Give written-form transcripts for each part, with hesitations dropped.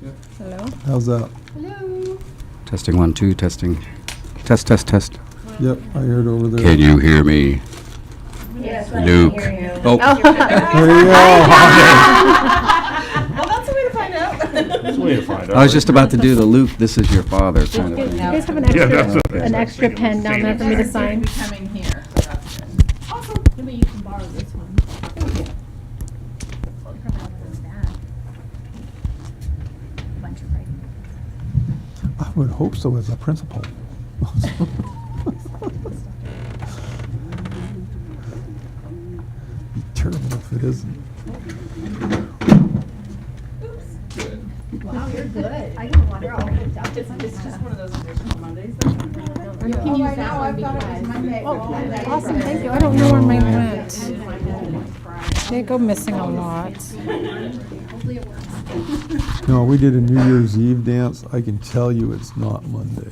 Hello? How's that? Hello? Testing 1, 2, testing. Test, test, test. Yep, I heard over there. Can you hear me? Yes, Luke. Oh, There you go. Well, that's a way to find out. That's a way to find out. I was just about to do the Luke, this is your father kind of You thing. guys have an Yeah, extra, that's okay. an extra pen down there for me to sign? Coming here, so that's good. Awesome. Maybe you can borrow this one. Thank you. Bunch of writing. I would hope so as a principal. Be terrible if it isn't. Wow, you're good. I don't want to all picked up. It's just one of those additional Mondays. That You can use that one because. Monday. Oh, awesome, thank you. I don't know where mine went. They go missing a lot. No, we did a New Year's Eve dance. I can tell you it's not Monday.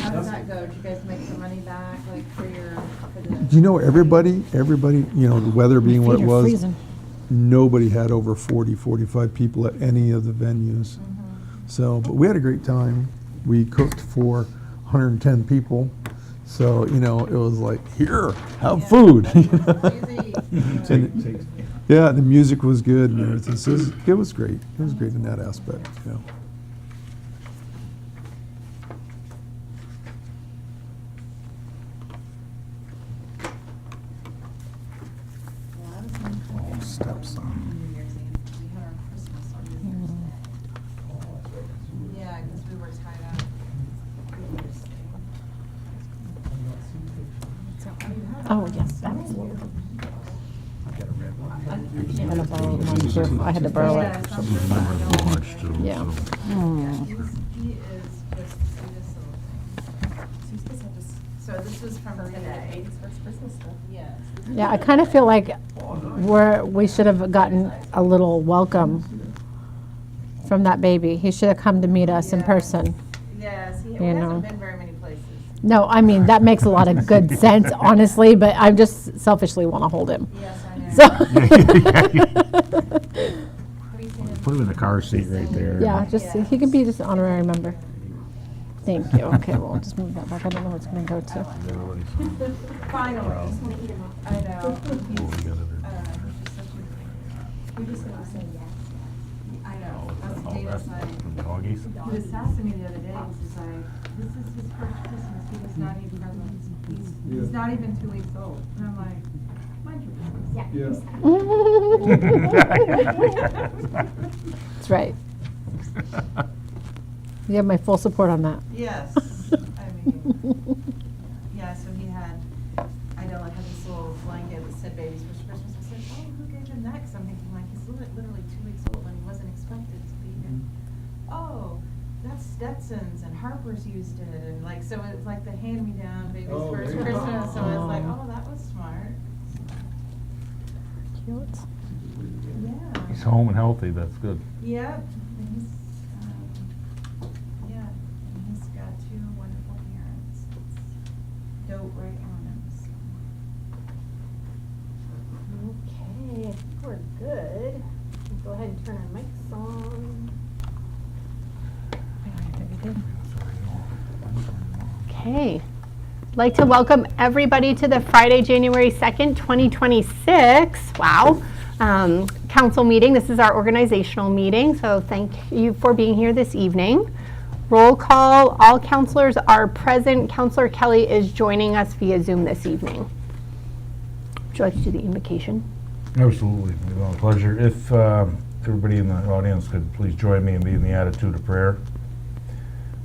How does that go? Did you guys make some money back, like for your, for the? Do you know everybody, you know, the weather being what it Feet are was, freezing. nobody had over 40, 45 people at any of the venues. So, but we had a great time. We cooked for 110 people. So, you know, it was like, here, have food. you know? And, yeah, the music was good and everything. So it was great. It was great in that aspect, you know. Oh, stepson. New Year's Eve. We had our Christmas on New Year's Day. Yeah, because we were tied up. Oh, yes, absolutely. I had to borrow mine too. I had to borrow it. March too. Yeah. He is just the sweetest little thing. So this was from today. Yes. Yeah, I kind of feel like we should have gotten a little welcome from that baby. He should have come to meet us in Yeah. person. Yes, he You hasn't know. been very many places. No, I mean, that makes a lot of good sense, honestly, but I just selfishly want to hold him. Yes, I know. So, Put him in the car seat right there. yeah, just, he can be just an honorary member. Thank you. Okay, well, I'll just move that back. I don't know where it's going to go to. Finally. I know. I know. That's Oh, David's that's like, from doggies. he was asking me the other day, he's like, this is his first Christmas, he was not even, he's not even 2 weeks old. And I'm like, mind your business. That's right. You have my full support on that. Yes, I mean, yeah, so he had, I know I had this little blanket that said baby's first Christmas. I said, oh, who gave him that? Because I'm thinking like, he's literally 2 weeks old and he wasn't expected to be here. Oh, that's Stetson's and Harper's used it and like, so it's like the hand-me-down baby's first Christmas. So I was like, oh, that was smart. Cute. Yeah. He's home and healthy, that's good. Yep. And he's, yeah, and he's got 2 wonderful parents. It's dope right on him. So. Okay, I think we're good. Go ahead and turn our mics on. Okay. I'd like to welcome everybody to the Friday, January 2nd, 2026. Wow. Council meeting. This is our organizational meeting, so thank you for being here this evening. Roll call. All counselors are present. Counselor Kelly is joining us via Zoom this evening. Would you like to do the invocation? Absolutely, it's been a pleasure. If everybody in the audience could please join me in being the attitude of prayer.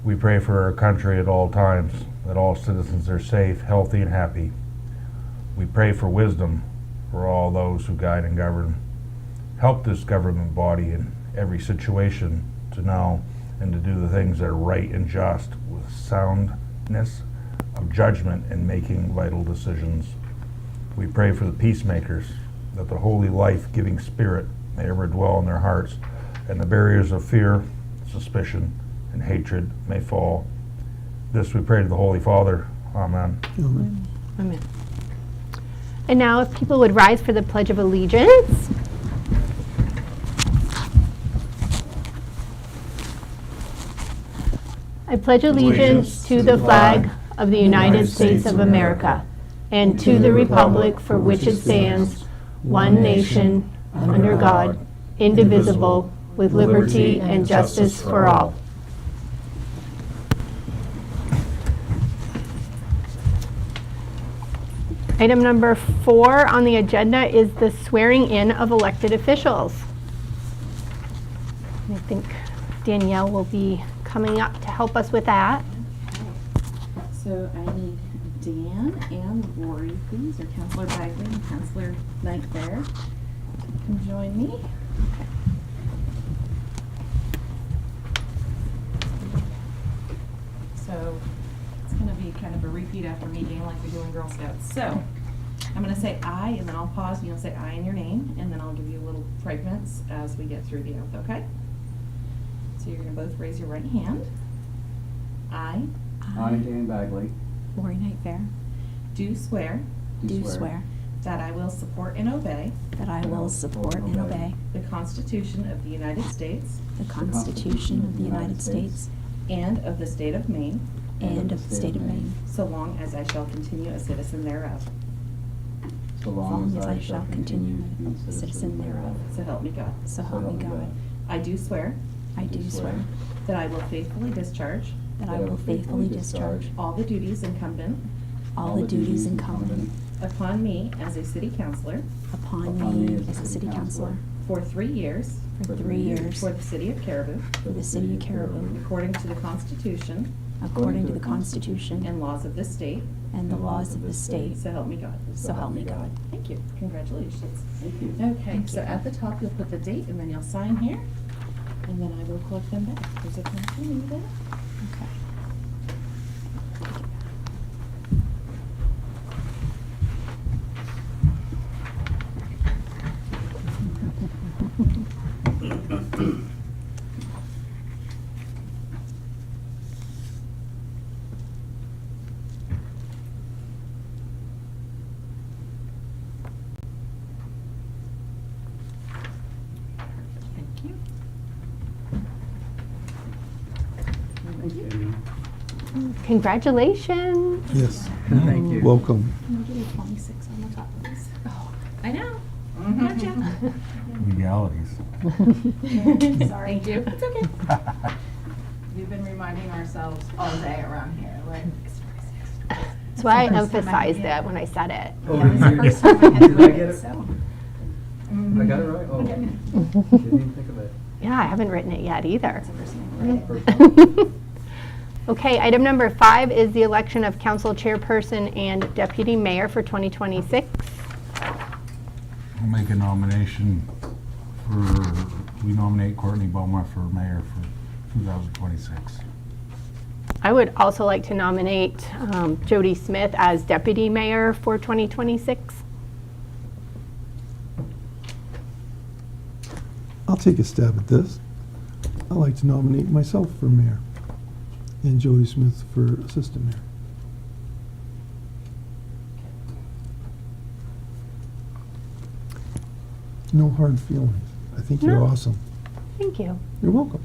We pray for our country at all times, that all citizens are safe, healthy, and happy. We pray for wisdom for all those who guide and govern. Help this government body in every situation to know and to do the things that are right and just with soundness of judgment in making vital decisions. We pray for the peacemakers, that the holy life-giving spirit may ever dwell in their hearts, and the barriers of fear, suspicion, and hatred may fall. This we pray to the Holy Father. Amen. Amen. Amen. And now if people would rise for the Pledge of Allegiance. I pledge allegiance to the flag of the United States of America and to the republic for which it stands, one nation, under God, indivisible, with liberty and justice for all. Item number 4 on the agenda is the swearing in of elected officials. I think Danielle will be coming up to help us with that. So I need Dan and Lori, please, or Counselor Bagley and Counselor Knight there. Come join me. So it's going to be kind of a repeat after me, Dan, like we do in Girl Scouts. So I'm going to say I, and then I'll pause, and you'll say I in your name, and then I'll give you little fragments as we get through the oath, okay? So you're going to both raise your right hand. I I, Dan Bagley, Lori Knight Fair. Do swear do swear that I will support and obey That I will support and obey the Constitution of the United States the Constitution of the United States and of the state of Maine, and of the state of Maine, so long as I shall continue a citizen thereof. so as long as I shall continue a citizen thereof. So help me God. So help me God. I do swear I do swear that I will faithfully discharge that I will faithfully discharge all the duties incumbent all the duties incumbent upon me as a city councillor upon me as a city councillor for 3 years for 3 years for the city of Caribou, for the city of Caribou, according to the Constitution according to the Constitution and laws of this state. and the laws of the state. So help me God. So help me God. Thank you. Congratulations. Thank you. Okay, so at the top, you'll put the date, and then you'll sign here, and then I will collect them back. There's a pen for me there. Okay. Thank you. Congratulations. Yes. Thank you. Welcome. Can I get a 26 on the top, please? Oh, I know. Gotcha. Legalities. Sorry. Thank you. It's okay. We've been reminding ourselves all day around here, like. That's why I emphasized that when I said it. Oh, Yeah, it was the did first time I had to I read get it, it? so. I got it right? Oh, didn't even think of it. Yeah, I haven't written it yet either. That's the first time I read it. First one. Okay, item number 5 is the election of council chairperson and deputy mayor for 2026. I'll make a nomination we nominate Courtney Boma for mayor for 2026. I would also like to nominate Jody Smith as deputy mayor for 2026. I'll take a stab at this. I'd like to nominate myself for mayor and Jody Smith for assistant mayor. No hard feelings. I think you're No. awesome. Thank you. You're welcome.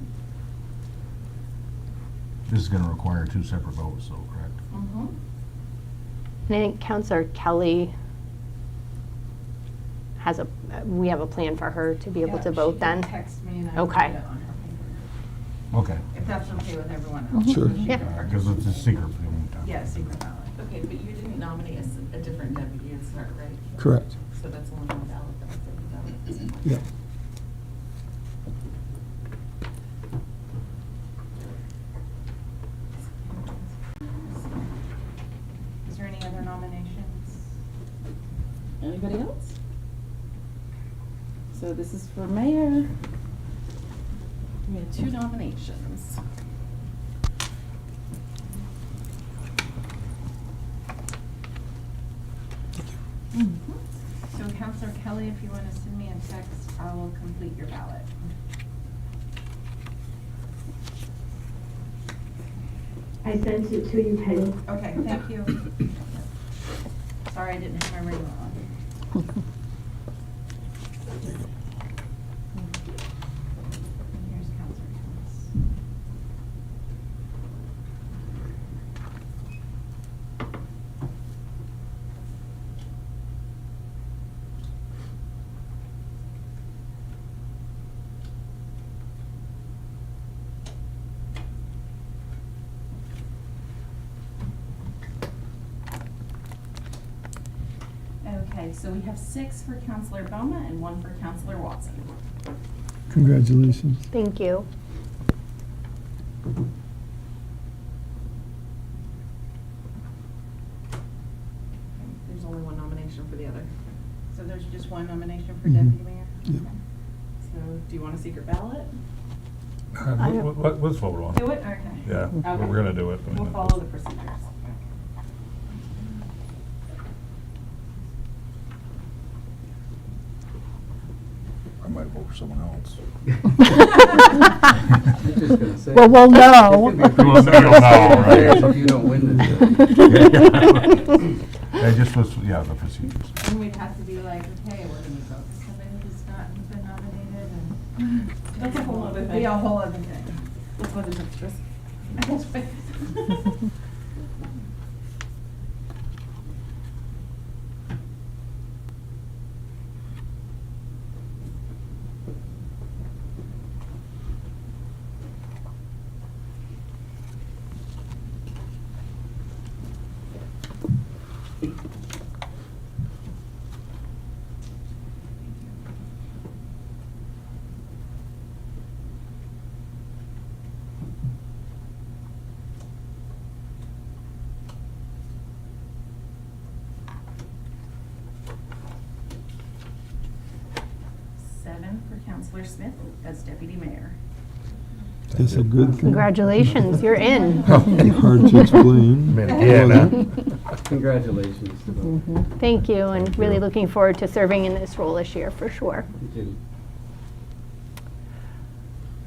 This is going to require 2 separate votes, though, correct? Mhm. And I think Councilor Kelly has we have a plan for her to be able to vote then. Text me and I will Okay. put it on her paper. Okay. If that's okay with everyone else. Sure. Yeah. Because it's a secret for the meantime. Yeah, secret ballot. Okay, but you didn't nominate a different deputy and start, right? Correct. So that's only one ballot. That's it. Yeah. Is there any other nominations? Anybody else? So this is for mayor. We have 2 nominations. So Counselor Kelly, if you want to send me a text, I will complete your ballot. I sent it to you, Penny. Okay, thank you. Sorry, I didn't have my ring on. And here's Counselor Kelly's. so we have 6 for Counselor Boma and 1 for Counselor Watson. Congratulations. Thank you. There's only one nomination for the other. So there's just one nomination for deputy mayor? Yep. So do you want a secret ballot? Let's vote on it. Do it? Okay. Yeah, Okay. we're gonna do it. I mean, We'll follow the procedures. I might vote for someone else. Well, we'll know. We'll know, right? If you don't win this. I just was, yeah, the procedures. And we'd have to be like, okay, we're gonna vote for somebody who's not been nominated and. That's a whole other thing. Be a whole other thing. That's what the extras. Seven for Counselor Smith as deputy mayor. That's a good thing. Congratulations, you're in. Hard to explain. Man, yeah, Congratulations to both. Thank you, and really looking forward to serving in this role this year for sure. You too.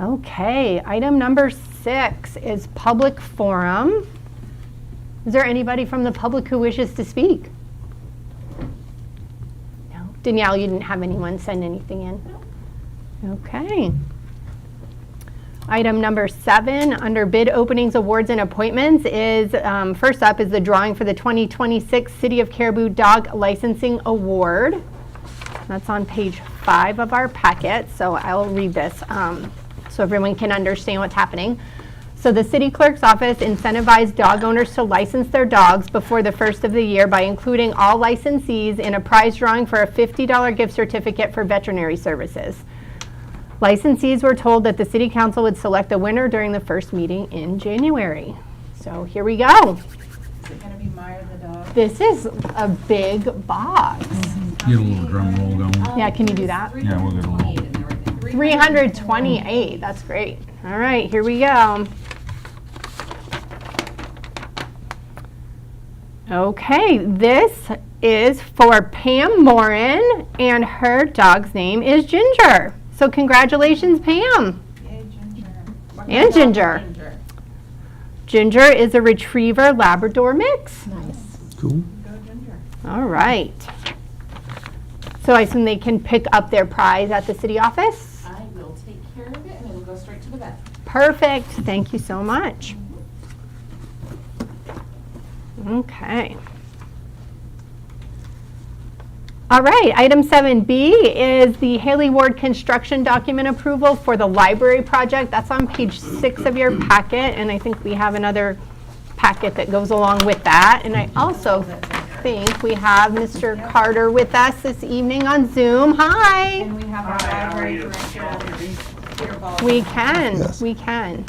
Okay, item number 6 is public forum. Is there anybody from the public who wishes to speak? No. Danielle, you didn't have anyone send anything in? Okay. Item number 7, under bid openings, awards, and appointments is, first up is the drawing for the 2026 City of Caribou Dog Licensing Award. That's on page 5 of our packet, so I'll read this so everyone can understand what's happening. So the city clerk's office incentivized dog owners to license their dogs before the first of the year by including all licensees in a prize drawing for a $50 gift certificate for veterinary services. Licensees were told that the city council would select the winner during the first meeting in January. So here we go. Is it gonna be Meyer the dog? This is a big box. Get a little drum roll going. Yeah, can you do that? Yeah, we'll get a little. 328, that's great. All right, here we go. Okay, this is for Pam Morin, and her dog's name is Ginger. So congratulations, Pam. Yay, Ginger. What And kind of dog Ginger. is Ginger? Ginger is a retriever Labrador mix. Nice. Cool. Go Ginger. All right. So I assume they can pick up their prize at the city office? I will take care of it and it'll go straight to the vet. Perfect, thank you so much. Okay. All right, item 7B is the Haley Ward construction document approval for the library project. That's on page 6 of your packet, and I think we have another packet that goes along with that. And I also think we have Mr. Carter with us this evening on Zoom. Hi. And we have our library director, Peter Ball. We can, Yes. we can.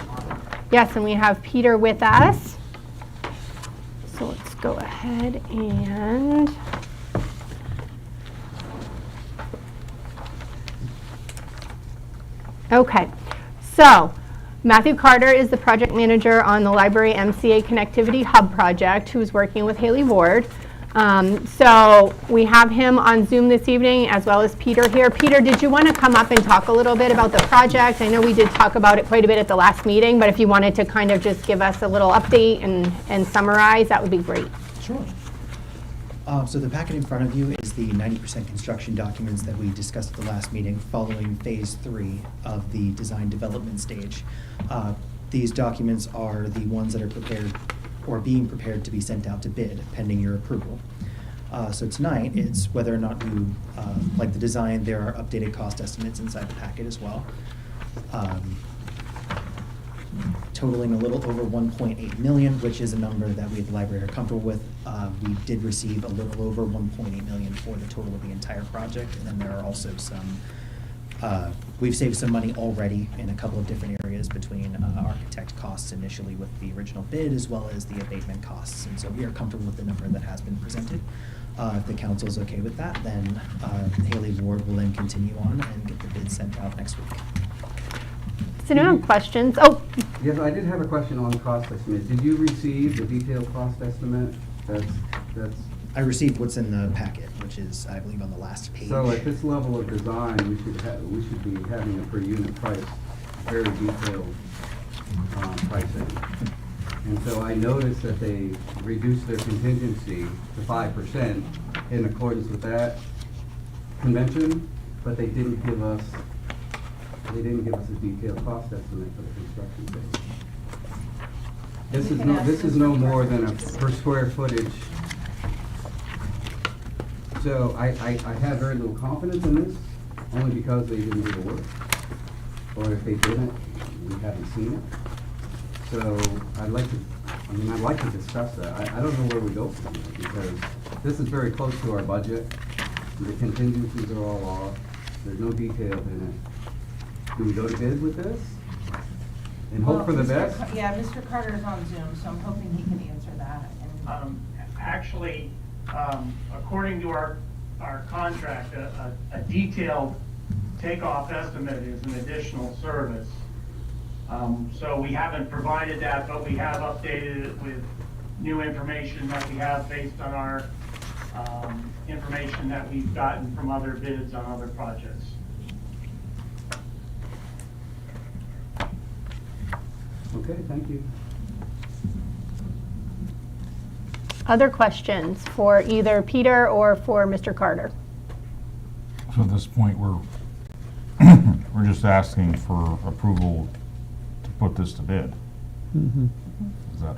Yes, and we have Peter with us. So let's go ahead and. Okay, so Matthew Carter is the project manager on the Library MCA Connectivity Hub project, who's working with Haley Ward. So we have him on Zoom this evening, as well as Peter here. Peter, did you want to come up and talk a little bit about the project? I know we did talk about it quite a bit at the last meeting, but if you wanted to kind of just give us a little update and summarize, that would be great. Sure. So the packet in front of you is the 90% construction documents that we discussed at the last meeting following phase 3 of the design development stage. These documents are the ones that are prepared or being prepared to be sent out to bid pending your approval. So tonight, it's whether or not you like the design. There are updated cost estimates inside the packet as well. totaling a little over 1.8 million, which is a number that we at the library are comfortable with. We did receive a little over 1.8 million for the total of the entire project, and then there are also some, we've saved some money already in a couple of different areas between architect costs initially with the original bid as well as the abatement costs, and so we are comfortable with the number that has been presented. If the council is okay with that, then Haley Ward will then continue on and get the bid sent out next week. Does anyone have questions? Oh, Yes, I did have a question on cost estimate. Did you receive the detailed cost estimate? That's, I received what's in the packet, which is, I believe, on the last page. so at this level of design, we should be having a per unit price, very detailed pricing. And so I noticed that they reduced their contingency to 5% in accordance with that convention, but they didn't give us a detailed cost estimate for the construction phase. This is no more than a per square footage. So I have very little confidence in this, only because they didn't do the work. Or if they didn't, we haven't seen it. So I'd like to discuss that. I don't know where we go from here, because this is very close to our budget. The contingencies are all off. There's no detail in it. Do we go to bid with this? And hope for the best? Yeah, Mr. Carter is on Zoom, so I'm hoping he can answer that. Actually, according to our contract, a detailed takeoff estimate is an additional service. So we haven't provided that, but we have updated it with new information that we have based on our information that we've gotten from other bids on other projects. Okay, thank you. other questions for either Peter or for Mr. Carter? So at this point, we're just asking for approval to put this to bid. Mhm. Is that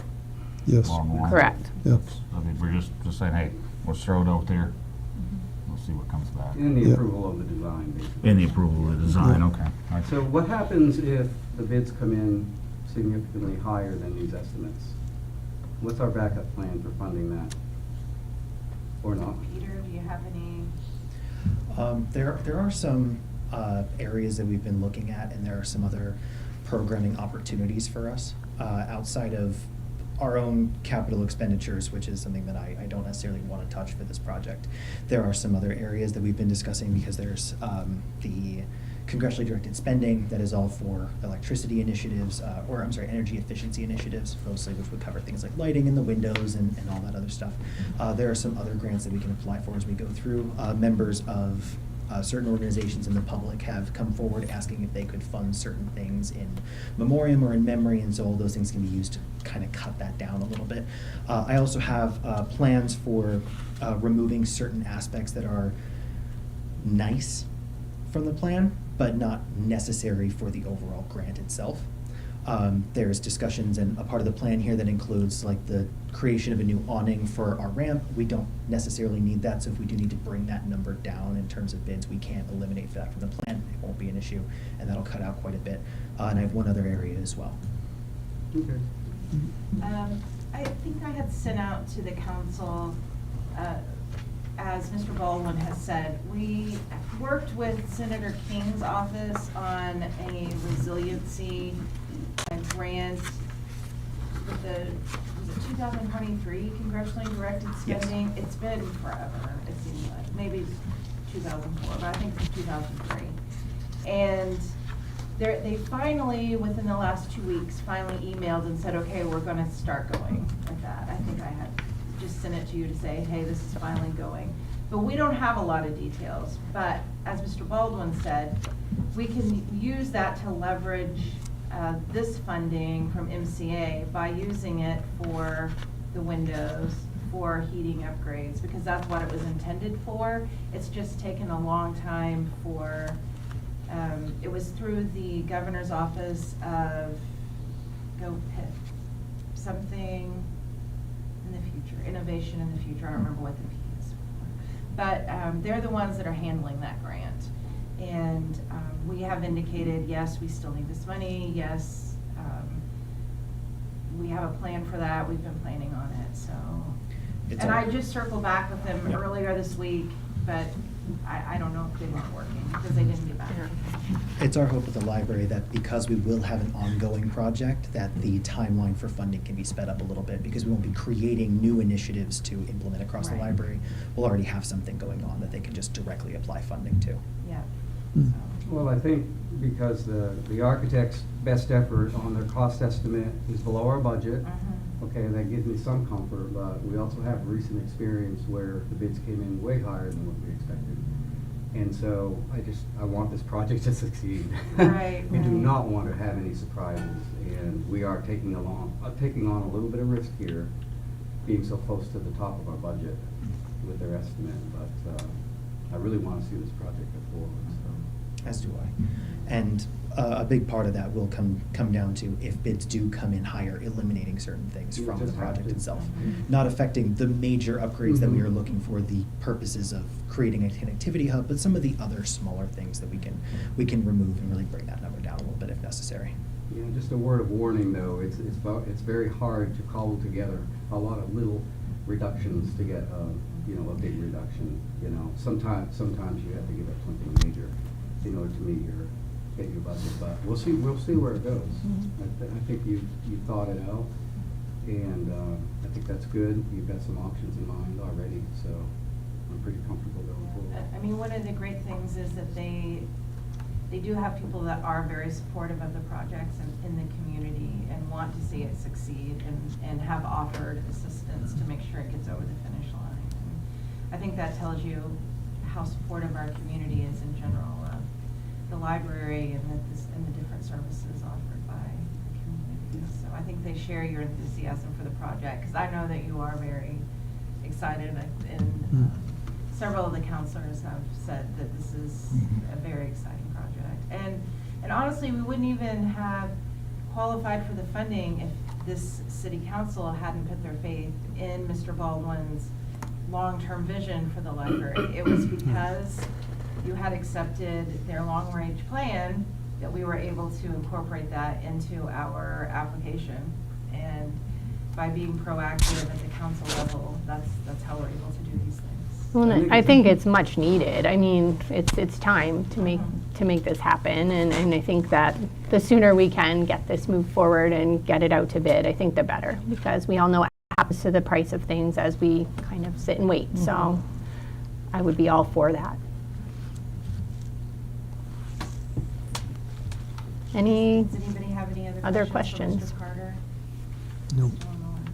Yes. along the line? Correct. Yes. I mean, we're just saying, hey, let's throw it out there. We'll see what comes back. And the Yeah. approval of the design, basically. In the approval of the design, Yeah. okay. All right. So what happens if the bids come in significantly higher than these estimates? What's our backup plan for funding that? Or not? Peter, do you have any? There are some areas that we've been looking at, and there are some other programming opportunities for us outside of our own capital expenditures, which is something that I don't necessarily want to touch for this project. There are some other areas that we've been discussing because there's the congressionally directed spending that is all for electricity initiatives, energy efficiency initiatives, mostly, which would cover things like lighting in the windows and all that other stuff. There are some other grants that we can apply for as we go through. Members of certain organizations in the public have come forward asking if they could fund certain things in memoriam or in memory, and so all those things can be used to kind of cut that down a little bit. I also have plans for removing certain aspects that are nice from the plan, but not necessary for the overall grant itself. There's discussions and a part of the plan here that includes like the creation of a new awning for our ramp. We don't necessarily need that, so if we do need to bring that number down in terms of bids, we can't eliminate that from the plan. It won't be an issue, and that'll cut out quite a bit. And I have one other area as well. Okay. I think I had sent out to the council, as Mr. Baldwin has said, we worked with Senator King's office on a resiliency grant with the, was it 2023 congressionally directed spending? Yes. It's been forever, it seems like, maybe 2004, but I think it's 2003. And they finally, within the last 2 weeks, finally emailed and said, okay, we're gonna start going with that. I think I had just sent it to you to say, hey, this is finally going. But we don't have a lot of details, but as Mr. Baldwin said, we can use that to leverage this funding from MCA by using it for the windows, for heating upgrades, because that's what it was intended for. It's just taken a long time for, it was through the governor's office of, something in the future, innovation in the future, I don't remember what the P is for. But they're the ones that are handling that grant. And we have indicated, yes, we still need this money, yes, we have a plan for that. We've been planning on it, so. It's And all- I just circled back with them Yeah. earlier this week, but I don't know if they weren't working because they didn't get back. It's our hope at the library that because we will have an ongoing project, that the timeline for funding can be sped up a little bit, because we won't be creating new initiatives to implement across the Right. library. We'll already have something going on that they can just directly apply funding to. Yeah. Mm. So. Well, I think because the architect's best effort on their cost estimate is below our budget, Mhm. okay, that gives me some comfort, but we also have recent experience where the bids came in way higher than what we expected. And so I want this project to succeed. Right, We do right. not want to have any surprises, and we are taking on a little bit of risk here, being so close to the top of our budget with their estimate, but I really want to see this project go forward, so. As do I. And a big part of that will come down to if bids do come in higher, eliminating certain things You from the just have project to. itself. Mhm. Not affecting the major upgrades that we are Mhm. looking for, the purposes of creating a connectivity hub, but some of the other smaller things that we can remove and really bring that number down a little bit if necessary. Yeah, just a word of warning, though, it's very hard to cobble together a lot of little reductions to get, a big reduction, you know. Sometimes you have to give up something major in order to hit your budget, but we'll see where it goes. I think you thought it out, and I think that's good. You've got some options in mind already, so I'm pretty comfortable going forward. I mean, one of the great things is that they do have people that are very supportive of the projects in the community and want to see it succeed and have offered assistance to make sure it gets over the finish line. And I think that tells you how supportive our community is in general of the library and the different services offered by the community. So I think they share your enthusiasm for the project, because I know that you are very excited, and several of the counselors have said that this is a very exciting project. And honestly, we wouldn't even have qualified for the funding if this city council hadn't put their faith in Mr. Baldwin's long-term vision for the library. It was because you had accepted their long-range plan that we were able to incorporate that into our application. And by being proactive at the council level, that's how we're able to do these things. Well, I think it's much needed. I mean, it's time to make this happen, and I think that the sooner we can get this moved forward and get it out to bid, I think the better, because we all know what happens to the price of things as we kind of sit and wait. So I would be all for that. Does anybody have any Other other questions? questions for Mr. Carter? No. Mr. Mullen?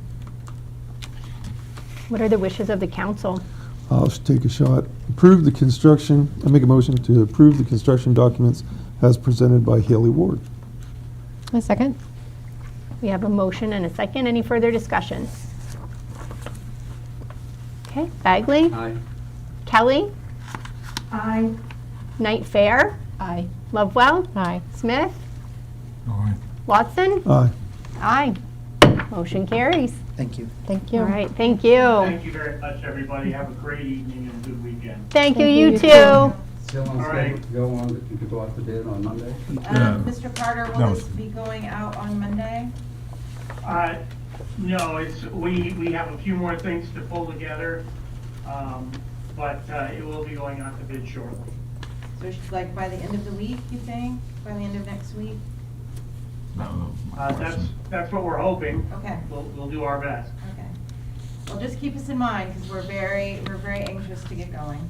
What are the wishes of the council? I'll just take a shot. I make a motion to approve the construction documents as presented by Haley Ward. A second? We have a motion and a second. Any further discussion? Okay, Bagley? Aye. Kelly? Aye. Knight Fair? Aye. Lovewell? Aye. Smith? Aye. Watson? Aye. Aye. Motion carries. Thank you. Thank you. All right, thank you. Thank you very much, everybody. Have a great evening and a good weekend. Thank you, Thank you you, too. Still on All right. schedule to go on, to go out to bid on Monday? Mr. Carter, will No. this be going out on Monday? No, we have a few more things to pull together, but it will be going out to bid shortly. So it's like by the end of the week, you think? By the end of next week? No, my question. That's what we're hoping. Okay, We'll do our best. okay. Well, just keep us in mind, because we're very anxious to get going.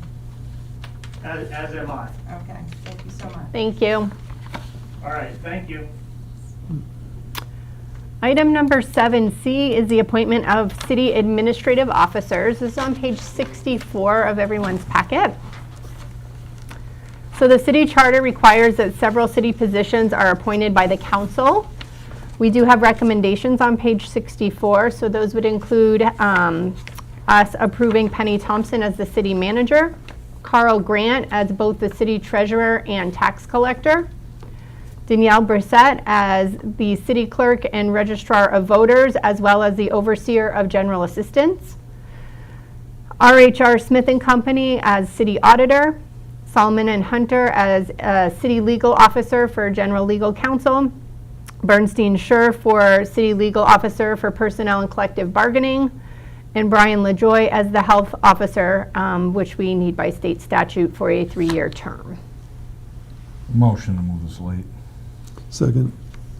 As am I. Okay, thank you so much. Thank you. All right, thank you. Item number 7C is the appointment of city administrative officers. This is on page 64 of everyone's packet. So the city charter requires that several city positions are appointed by the council. We do have recommendations on page 64, so those would include us approving Penny Thompson as the city manager, Carl Grant as both the city treasurer and tax collector, Danielle Brissette as the city clerk and registrar of voters, as well as the overseer of general assistance, RHR Smith & Company as city auditor, Solomon & Hunter as city legal officer for general legal counsel, Bernstein Schur for City Legal Officer for Personnel and Collective Bargaining, and Brian LaJoy as the Health Officer, which we need by state statute for a 3-year term. Motion to move the slate. Second.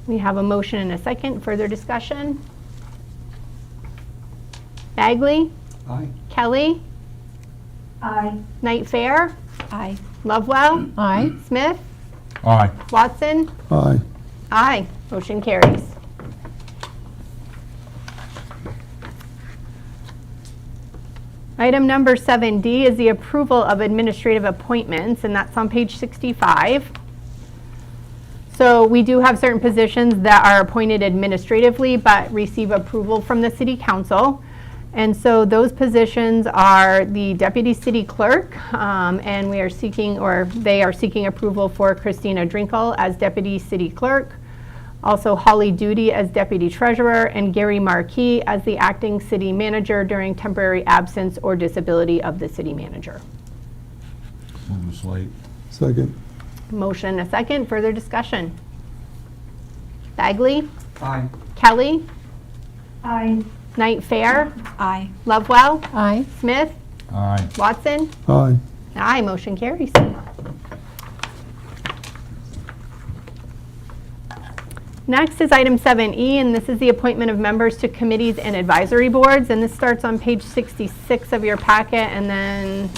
We have a motion and a second. Further discussion? Bagley? Aye. Kelly? Aye. Knight Fair? Aye. Lovewell? Aye. Smith? Aye. Watson? Aye. Aye. Motion carries. Item number 7D is the approval of administrative appointments, and that's on page 65. So we do have certain positions that are appointed administratively but receive approval from the city council. And so those positions are the deputy city clerk, and we are seeking, or they are seeking approval for Christina Drinkle as deputy city clerk, also Holly Duty as deputy treasurer, and Gary Markey as the acting city manager during temporary absence or disability of the city manager. Move the slate. Second. Motion, a second. Further discussion? Bagley? Aye. Kelly? Aye. Knight Fair? Aye. Lovewell? Aye. Smith? Aye. Watson? Aye. Aye, motion carries. Next is item 7E, and this is the appointment of members to committees and advisory boards, and this starts on page 66 of your packet, and then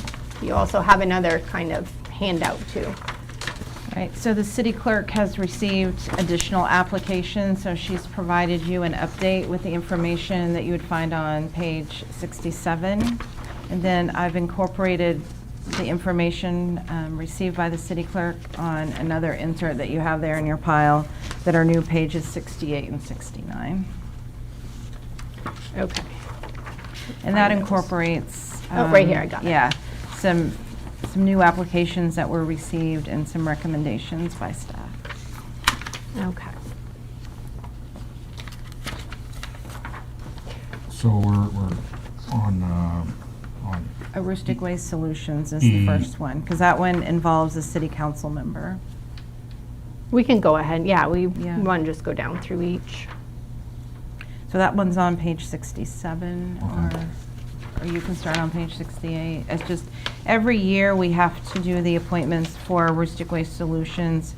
you also have another kind of handout too. Right, so the city clerk has received additional applications, so she's provided you an update with the information that you would find on page 67. And then I've incorporated the information received by the city clerk on another insert that you have there in your pile that are new pages 68 and 69. Okay. And that incorporates. Oh, right here, I got it. Yeah, some new applications that were received and some recommendations by staff. Okay. So we're on Rustic Waste Solutions is the first one, because that one involves a city council member. We can go ahead, yeah, we Yeah. want to just go down through each. So that one's on page 67, Okay. or you can start on page 68. It's just, every year we have to do the appointments for Rustic Waste Solutions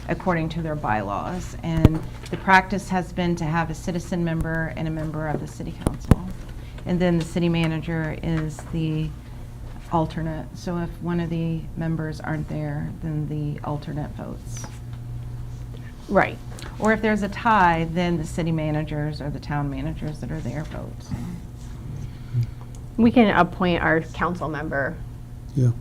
according to their bylaws. And the practice has been to have a citizen member and a member of the city council. And then the city manager is the alternate. So if one of the members aren't there, then the alternate votes. Right. Or if there's a tie, then the city managers or the town managers that are there vote. We can appoint our council member Yeah.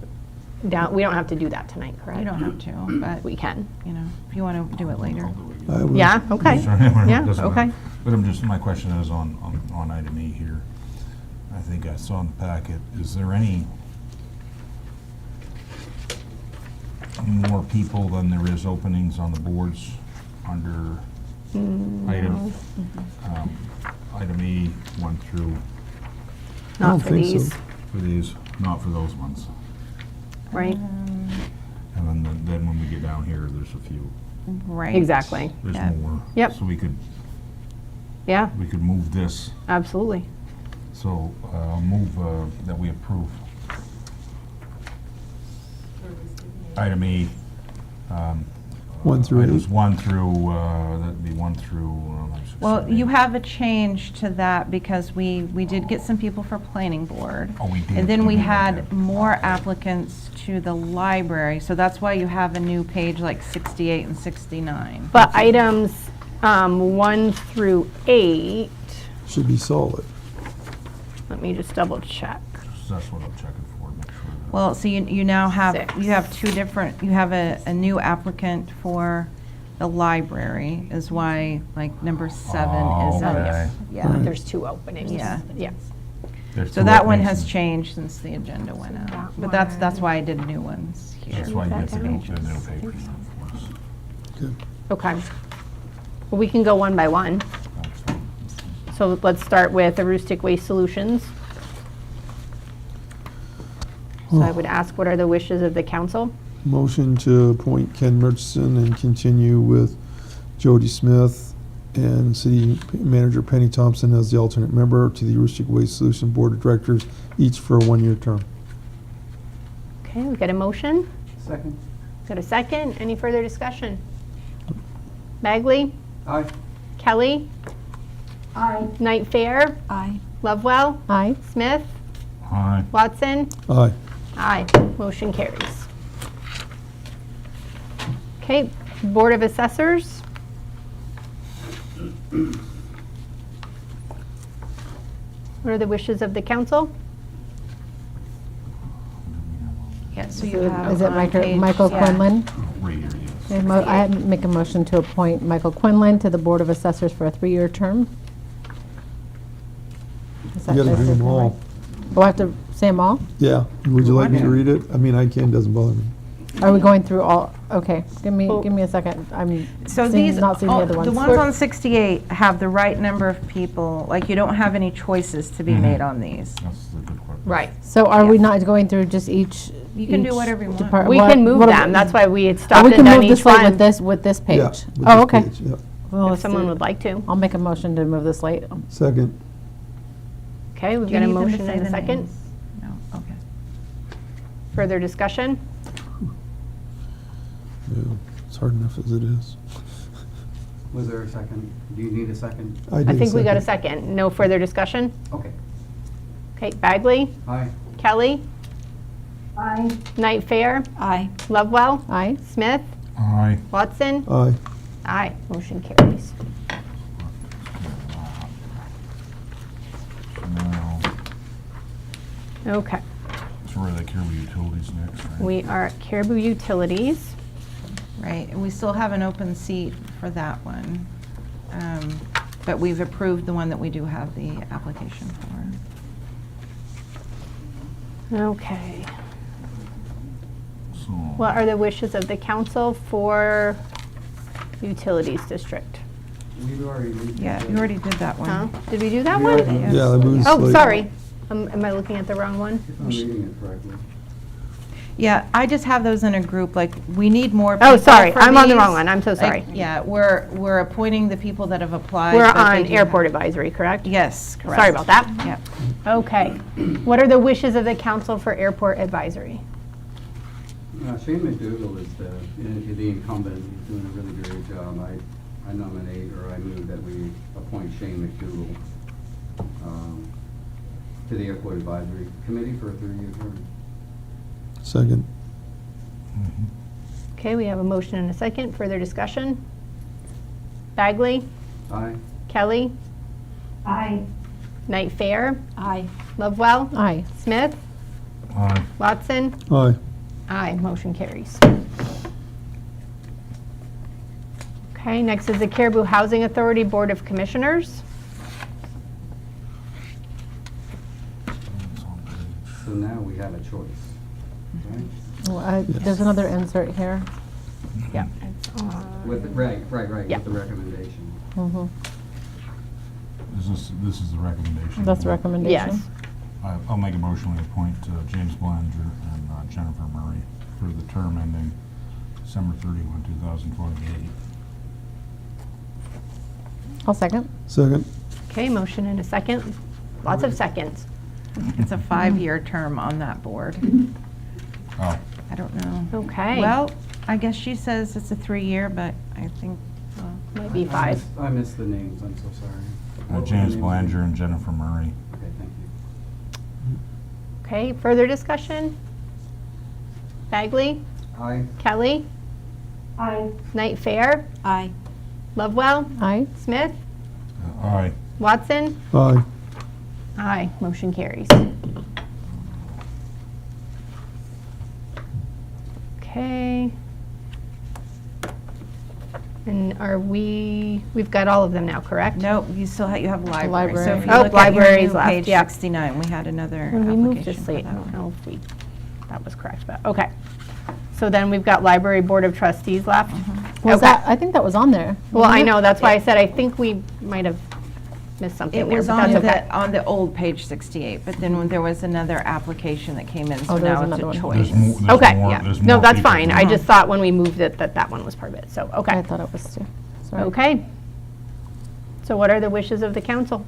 down, we don't have to do that tonight, correct? You don't have to, but, We can. you know, if you want to do it later. I will. Yeah, okay. Sorry, Yeah, doesn't okay. matter. But my question is on item E here. I think I saw in the packet, is there any more people than there is openings on the boards under item E, 1 through, I Not don't for think so. these, for these, not for those ones? right? And then when we get down here, there's a few, Right. Exactly. there's Yeah. more. Yep. So we could Yeah, move this. absolutely. So I'll move that we approve item E. 1 through 8. Items 1 through, that'd be 1 through. Well, you have a change to that because we did get some people for planning board. Oh, we did. And then we Okay. had more applicants to the library, so that's why you have a new page like 68 and 69. But items 1 through 8, Should be solid. let me just double check. That's what I'm checking for, make sure. that- Well, so you now have, Six. you have two different, you have a new applicant for the library, is why, like, number 7 is. Oh, okay. Yeah, Right. There's 2 openings. Yeah. Yeah. There's so two that one openings. has changed since the agenda went out. That But that's why I did new ones here. That's why you get the new Pages. papers for us. Good. Okay. Well, we can go one by one. That's fine. So let's start with Aroostook Waste Solutions. So I would ask, what are the wishes of the council? Motion to appoint Ken Murchison and continue with Jody Smith, and City Manager Penny Thompson as the alternate member to the Aroostook Waste Solution Board of Directors, each for a 1-year term. Okay, we got a motion? Second. Got a second? Any further discussion? Bagley? Aye. Kelly? Aye. Knight Fair? Aye. Lovewell? Aye. Smith? Aye. Watson? Aye. Aye. Motion carries. Okay, Board of Assessors? What are the wishes of the council? Yeah, so you have. Is it on page- Michael yeah. Quinlan? Right here, yes. I make a motion to appoint Michael Quinlan to the Board of Assessors for a 3-year term. Is that You gotta this read is them right? all. Do I have to say them all? Yeah, would you like me to read it? I mean, I can, doesn't bother me. Are we going through all? Okay, give me Well- a second. I'm So seeing- these, not seeing the all- other ones. the ones on 68 have the right number of people, like you don't have any choices to be made on these. That's the good part. Right. So are we Yeah. not going through just each? You can do each whatever you want. depart- We what- can move what- them, that's why we had Oh, stopped we and can done move each this late one. with this page. Yeah, with Oh, this okay. page, yeah. Well, If let's someone do- would like to. I'll make a motion to move this late. Second. Okay, we've Do you got a need them to motion say and a the second. names? No, okay. Further discussion? Yeah, it's hard enough as it is. Was there a second? Do you need a second? I think we got a second. No further discussion? Okay. Okay, Bagley? Aye. Kelly? Aye. Knight Fair? Aye. Lovewell? Aye. Smith? Aye. Watson? Aye. Aye. Motion carries. Now, Okay. so we're at the Caribou Utilities next, right? We are at Caribou Utilities. Right, and we still have an open seat for that one. But we've approved the one that we do have the application for. Okay. So, What are the wishes of the council for Utilities District? We've already moved. Yeah, you already did that one. Huh? Did we do that We one? already- Yeah, I moved Oh, slate. sorry. Am I looking at the wrong one? If I'm reading it correctly. Yeah, I just have those in a group, like, we need more people Oh, sorry. for I'm on the these. wrong one. I'm so Like, sorry. Yeah, we're appointing the people that have applied. We're but they on do Airport have- Advisory, correct? Yes, correct. Sorry about that. Yep. Okay. What are the wishes of the council for Airport Advisory? Shane McDougal is the incumbent. He's doing a really great job. I nominate, or I move that we appoint Shane McDougal to the Airport Advisory Committee for a 3-year term. Second. Okay, we have a motion and a second. Further discussion? Bagley? Aye. Kelly? Aye. Knight Fair? Aye. Lovewell? Aye. Smith? aye. Watson? Aye. Aye, motion carries. Okay, next is the Caribou Housing Authority Board of Commissioners. It's on page- So now we have a choice, right? Well, there's another insert here. Yeah. it's on- Right, Yeah. with the recommendation. Mhm. This is the recommendation. That's the recommendation. Yes. I'll make a motion to appoint James Belanger and Jennifer Murray for the term ending December 31, 2028. I'll second. Second. Okay, motion and a second. Lots of seconds. It's a 5-year term on that board. Oh, I don't know. Okay. Well, I guess she says it's a 3-year, but I think, well, Might be 5. I missed the names, I'm so sorry. What were the James names? Belanger and Jennifer Murray. Okay, thank you. Okay, further discussion? Bagley? Aye. Kelly? Aye. Knight Fair? Aye. Lovewell? Aye. Smith? Aye. Watson? Aye. Aye, motion carries. Okay. And we've got all of them now, correct? Nope, you still have, you have library. So Library. if you Oh, look at your library's new left, page yeah. 69, we had another When we moved application this for late, I that don't one. know if that was correct, but, okay. So then we've got Library Board of Trustees left. Was Okay. that, I think that was on there. Well, I wasn't it? know, that's why I said I think we might have missed something It there, was but on that's okay. on the old page 68, but then when there was another application that came in, so Oh, there now was it's another a one. choice. There's Okay, more- yeah. there's No, more that's people fine. to- I just thought when we moved it that that one was part of it, so, I okay. thought it was too. Sorry. Okay. So what are the wishes of the council?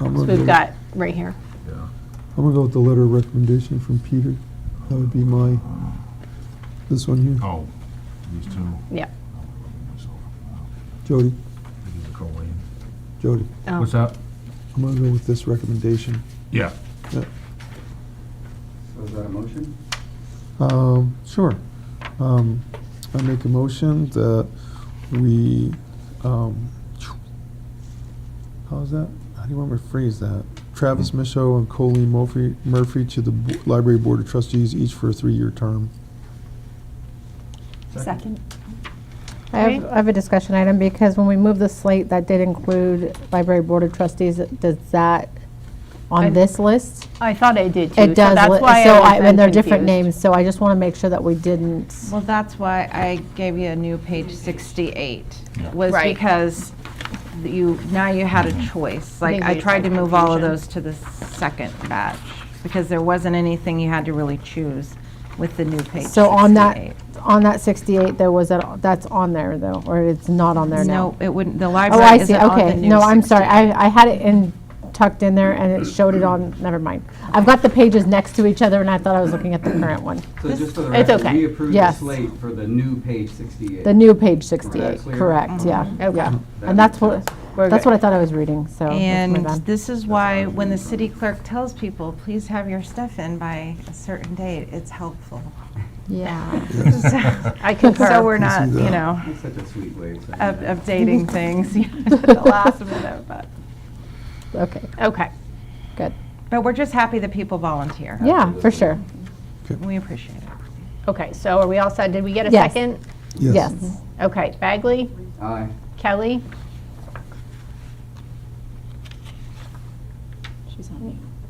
I'm So gonna we've go- got right here. I'm gonna go with the letter of recommendation from Peter. That would be my, this one here. Oh, these two. Yeah. Jody, These are Colleen. Jody, Oh. What's that? I'm gonna go with this recommendation. Yeah. Yeah. So is that a motion? Sure. I make a motion that we, how's that? How do you want me to phrase that? Travis Michaud and Colleen Murphy to the Library Board of Trustees, each for a 3-year term. Second. I have a discussion item because when we moved the slate, that did include Library Board of Trustees. Does that, on this list? I thought I did too. It does, So that's why so I was and they're different confused. names, so I just want to make sure that we didn't. Well, that's why I gave you a new page 68, was Right. because now you had a choice. Like, Maybe I it's tried to like move all of confusion. those to the second batch, because there wasn't anything you had to really choose with the new page 68. So on that 68, there was that's on there though, or it's not on there now? No, it wouldn't, the Oh, library I see, isn't on the okay. new No, I'm sorry. 68. I had it tucked in there and it showed it on, never mind. I've got the pages next to each other and I thought I was looking at the current one. So just for the It's record, okay. we approved the Yes. slate for the new page 68. The new page 68, clear? correct, yeah, Okay. yeah. That And that's makes what, We're that's good. what I thought I was reading, so. that's my And bad. this is why, when the city clerk tells people, please have your stuff in by a certain date, it's helpful. Yeah. I concur. So we're Can not, see that. you know, That's such a sweet way of saying that. updating things at the last minute, but. Okay, Okay. good. But we're just happy that people volunteer. Yeah, for sure. We appreciate it. Okay, so are we all set? Did we get a Yes. second? Yes. Okay, Bagley, Aye. Kelly?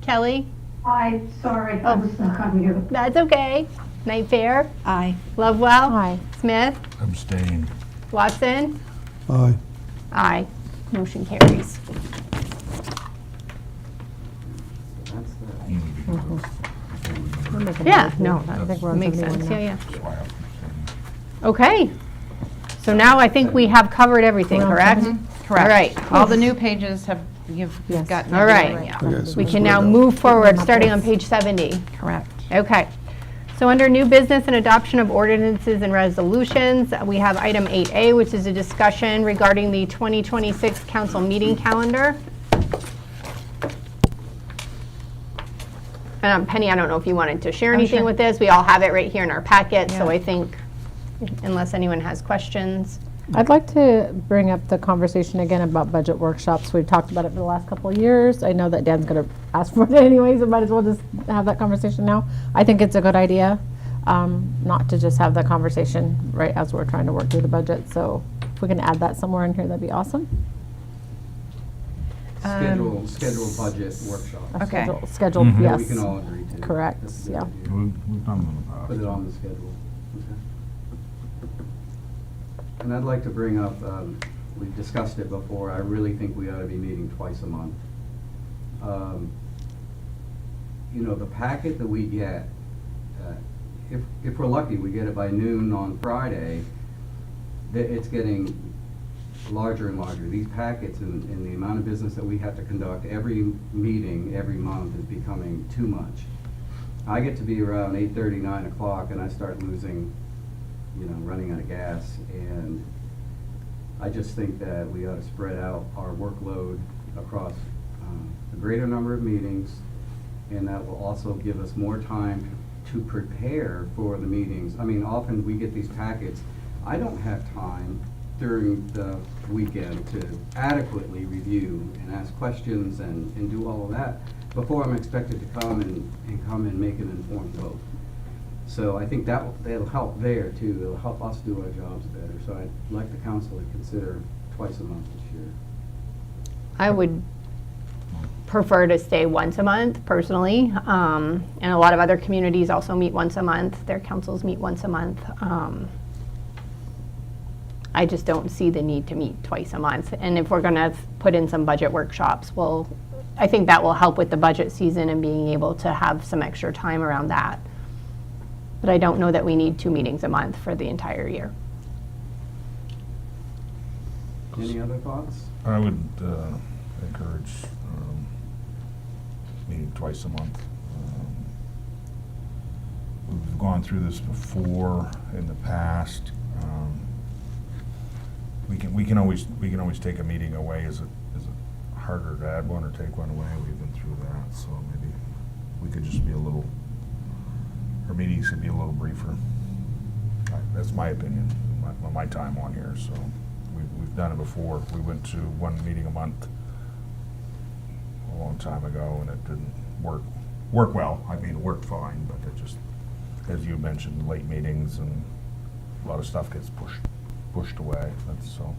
Kelly? Aye, sorry, I was stuck on mute. That's okay. Night Fair? Aye. Lovewell? Hi. Smith? Abstain. Watson? Aye. Aye. Motion carries. That's that. You need to do those before we go. Yeah, no, I think we're on makes 71 sense. now. Yeah, yeah. That's why I have to abstain. Okay. So now I think we have covered everything, We're on correct? 70? All right. All the new pages have, you've Yes. gotten. All right. everything, yeah. Okay, so We it's can now right move forward, starting on page 70. Correct. Okay. So under new business and adoption of ordinances and resolutions, we have item 8A, which is a discussion regarding the 2026 council meeting calendar. Penny, I don't know if you wanted to share anything sure. with this. We all have it right here in our packet, so Yeah. I think unless anyone has questions. I'd like to bring up the conversation again about budget workshops. We've talked about it for the last couple of years. I know that Dan's going to ask for it anyway, so might as well just have that conversation now. I think it's a good idea, not to just have that conversation right as we're trying to work through the budget. So if we can add that somewhere in here, that'd be awesome. Schedule budget workshop. Okay. Scheduled, Mhm. That yes. we can all agree to. Correct, That's a good yeah. idea. We've done them in the past. Put it on the schedule. Okay. And I'd like to bring up, we've discussed it before, I really think we ought to be meeting twice a month. You know, the packet that we get, if we're lucky, we get it by noon on Friday, it's getting larger and larger. These packets and the amount of business that we have to conduct every meeting, every month is becoming too much. I get to be around 8:30, 9 o'clock, and I start losing, you know, running out of gas. And I just think that we ought to spread out our workload across a greater number of meetings, and that will also give us more time to prepare for the meetings. I mean, often we get these packets. I don't have time during the weekend to adequately review and ask questions and do all of that before I'm expected to come and make an informed vote. So I think that'll help there too. It'll help us do our jobs better. So I'd like the council to consider twice a month this year. I would prefer to stay once a month personally. And a lot of other communities also meet once a month. Their councils meet once a month. I just don't see the need to meet twice a month. And if we're going to put in some budget workshops, I think that will help with the budget season and being able to have some extra time around that. But I don't know that we need 2 meetings a month for the entire year. Any other thoughts? I would encourage meeting twice a month. We've gone through this before in the past. We can always take a meeting away. Is it harder to add one or take one away? We've been through that, so maybe we could just be a little. Our meetings should be a little briefer. That's my opinion. My time on here. So we've done it before. We went to one meeting a month a long time ago, and it didn't work well. I mean, it worked fine, but it just, as you mentioned, late meetings and a lot of stuff gets pushed away. That's so.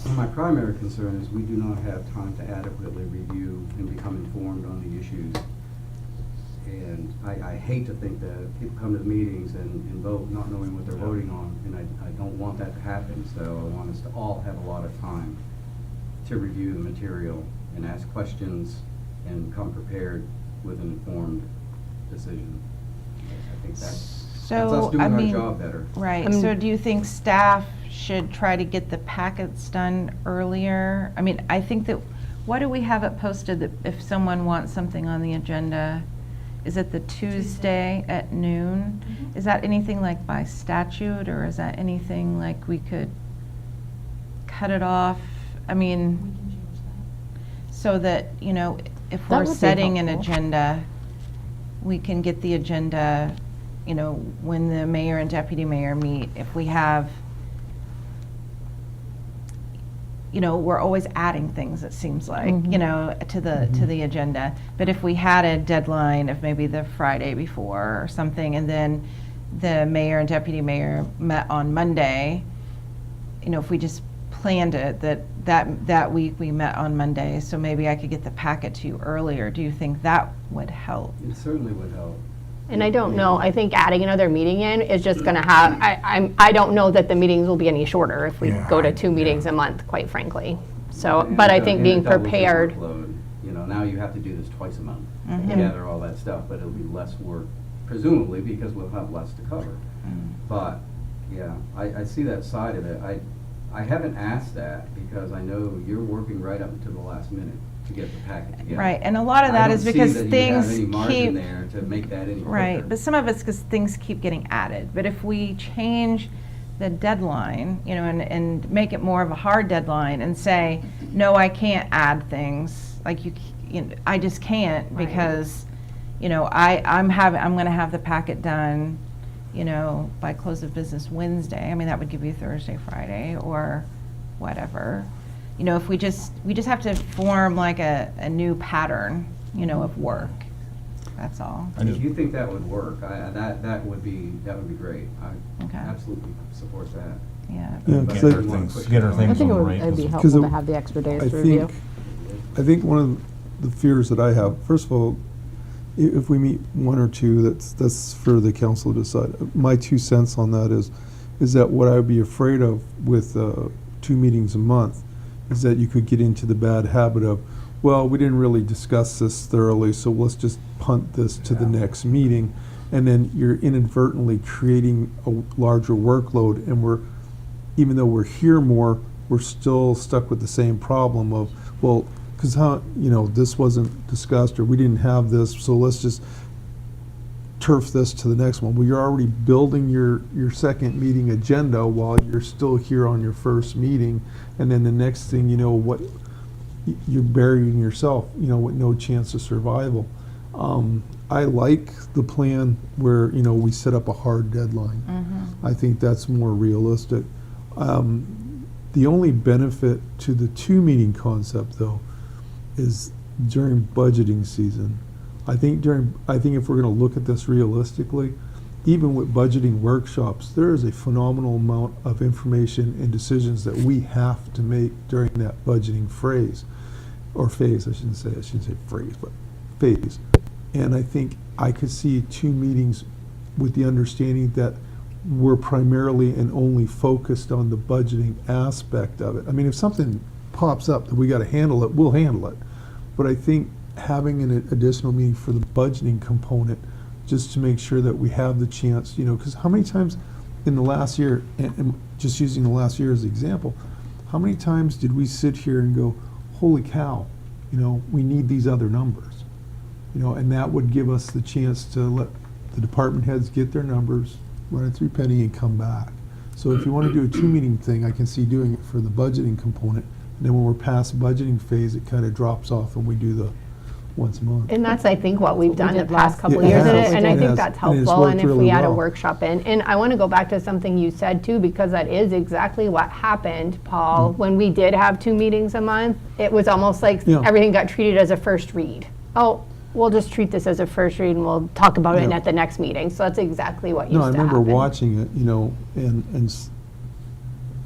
Well, my primary concern is we do not have time to adequately review and become informed on the issues. And I hate to think that people come to the meetings and vote not knowing what they're voting on, and I don't want that to happen. So I want us to all have a lot of time to review the material and ask questions and come prepared with an informed decision. I think that's us doing our job better. Right, so do you think staff should try to get the packets done earlier? I mean, I think that, what do we have it posted that if someone wants something on the agenda? Is it the Tuesday at noon? Is that anything like by statute, or is that anything like we could cut it off? I mean, so that, you know, if That we're would be setting an helpful. agenda, we can get the agenda, you know, when the mayor and deputy mayor meet. If we have, you know, we're always adding things, it seems like, you know, to the agenda. But if we had a deadline of maybe the Friday before or something, and then the mayor and deputy mayor met on Monday, you know, if we just planned it that week we met on Monday, so maybe I could get the packet to you earlier. Do you think that would help? It certainly would help. And I don't know, I think adding another meeting in is just gonna have, I don't know that the meetings will be any shorter if we go to 2 meetings a month, quite frankly. So, And but I it think doubles being your prepared. workload. You know, now you have to do this twice a month, Mhm. to gather all that stuff, but it'll be less work, presumably, because we'll have less to cover. But, yeah, I see that side of it. I haven't asked that because I know you're working right up until the last minute to get the packet together. Right, and a lot of that is because I don't see that you have any margin there to make that any quicker. Right, but some of it's because things keep getting added. But if we change the deadline, you know, and make it more of a hard deadline and say, no, I can't add things, like you know, I just can't Right. because, you know, I'm going to have the packet done, you know, by close of business Wednesday. I mean, that would give you Thursday, Friday, or whatever. You know, if we just have to form like a new pattern, you know, of work. That's all. If you think that would work, that would be great. I Okay. absolutely support that. Yeah. Yeah, But 'cause if I- you wanna push Get her it things I think on it the would right. it'd be Because helpful to it- have the extra days I to review. think one of the fears that I have, first of all, if we meet 1 or 2, that's for the council to decide. My 2 cents on that is that what I would be afraid of with 2 meetings a month is that you could get into the bad habit of, well, we didn't really discuss this thoroughly, so let's just punt this to the Yeah. next meeting. And then you're inadvertently creating a larger workload, and even though we're here more, we're still stuck with the same problem of, well, because this wasn't discussed, or we didn't have this, so let's just turf this to the next one. Well, you're already building your second meeting agenda while you're still here on your first meeting, and then the next thing you know, you're burying yourself, with no chance of survival. I like the plan where, we set up a hard deadline. I think that's more realistic. The only benefit to the 2-meeting concept, though, is during budgeting season. I think if we're going to look at this realistically, even with budgeting workshops, there is a phenomenal amount of information and decisions that we have to make during that budgeting phase. I shouldn't say phrase, but phase. And I think I could see 2 meetings with the understanding that we're primarily and only focused on the budgeting aspect of it. I mean, if something pops up that we got to handle it, we'll handle it. But I think having an additional meeting for the budgeting component just to make sure that we have the chance, because how many times in the last year, and just using the last year as an example, how many times did we sit here and go, holy cow, we need these other numbers? And that would give us the chance to let the department heads get their numbers, run it through Penny, and come back. So if you want to do a 2-meeting thing, I can see doing it for the budgeting component. And then when we're past budgeting phase, it kind of drops off and we do the once a month. And that's, I think, what we've done the did past last- couple It years, has. and I It think has. that's And it's helpful. And worked if we really add a well. workshop in, and I want to go back to something you said too, because that is exactly what happened, Paul. When we did have 2 meetings a month, it was almost like Yeah. everything got treated as a first read. Oh, we'll just treat this as a first read and we'll talk about it Yeah. at the next meeting. So that's exactly what used to No, I happen. remember watching it,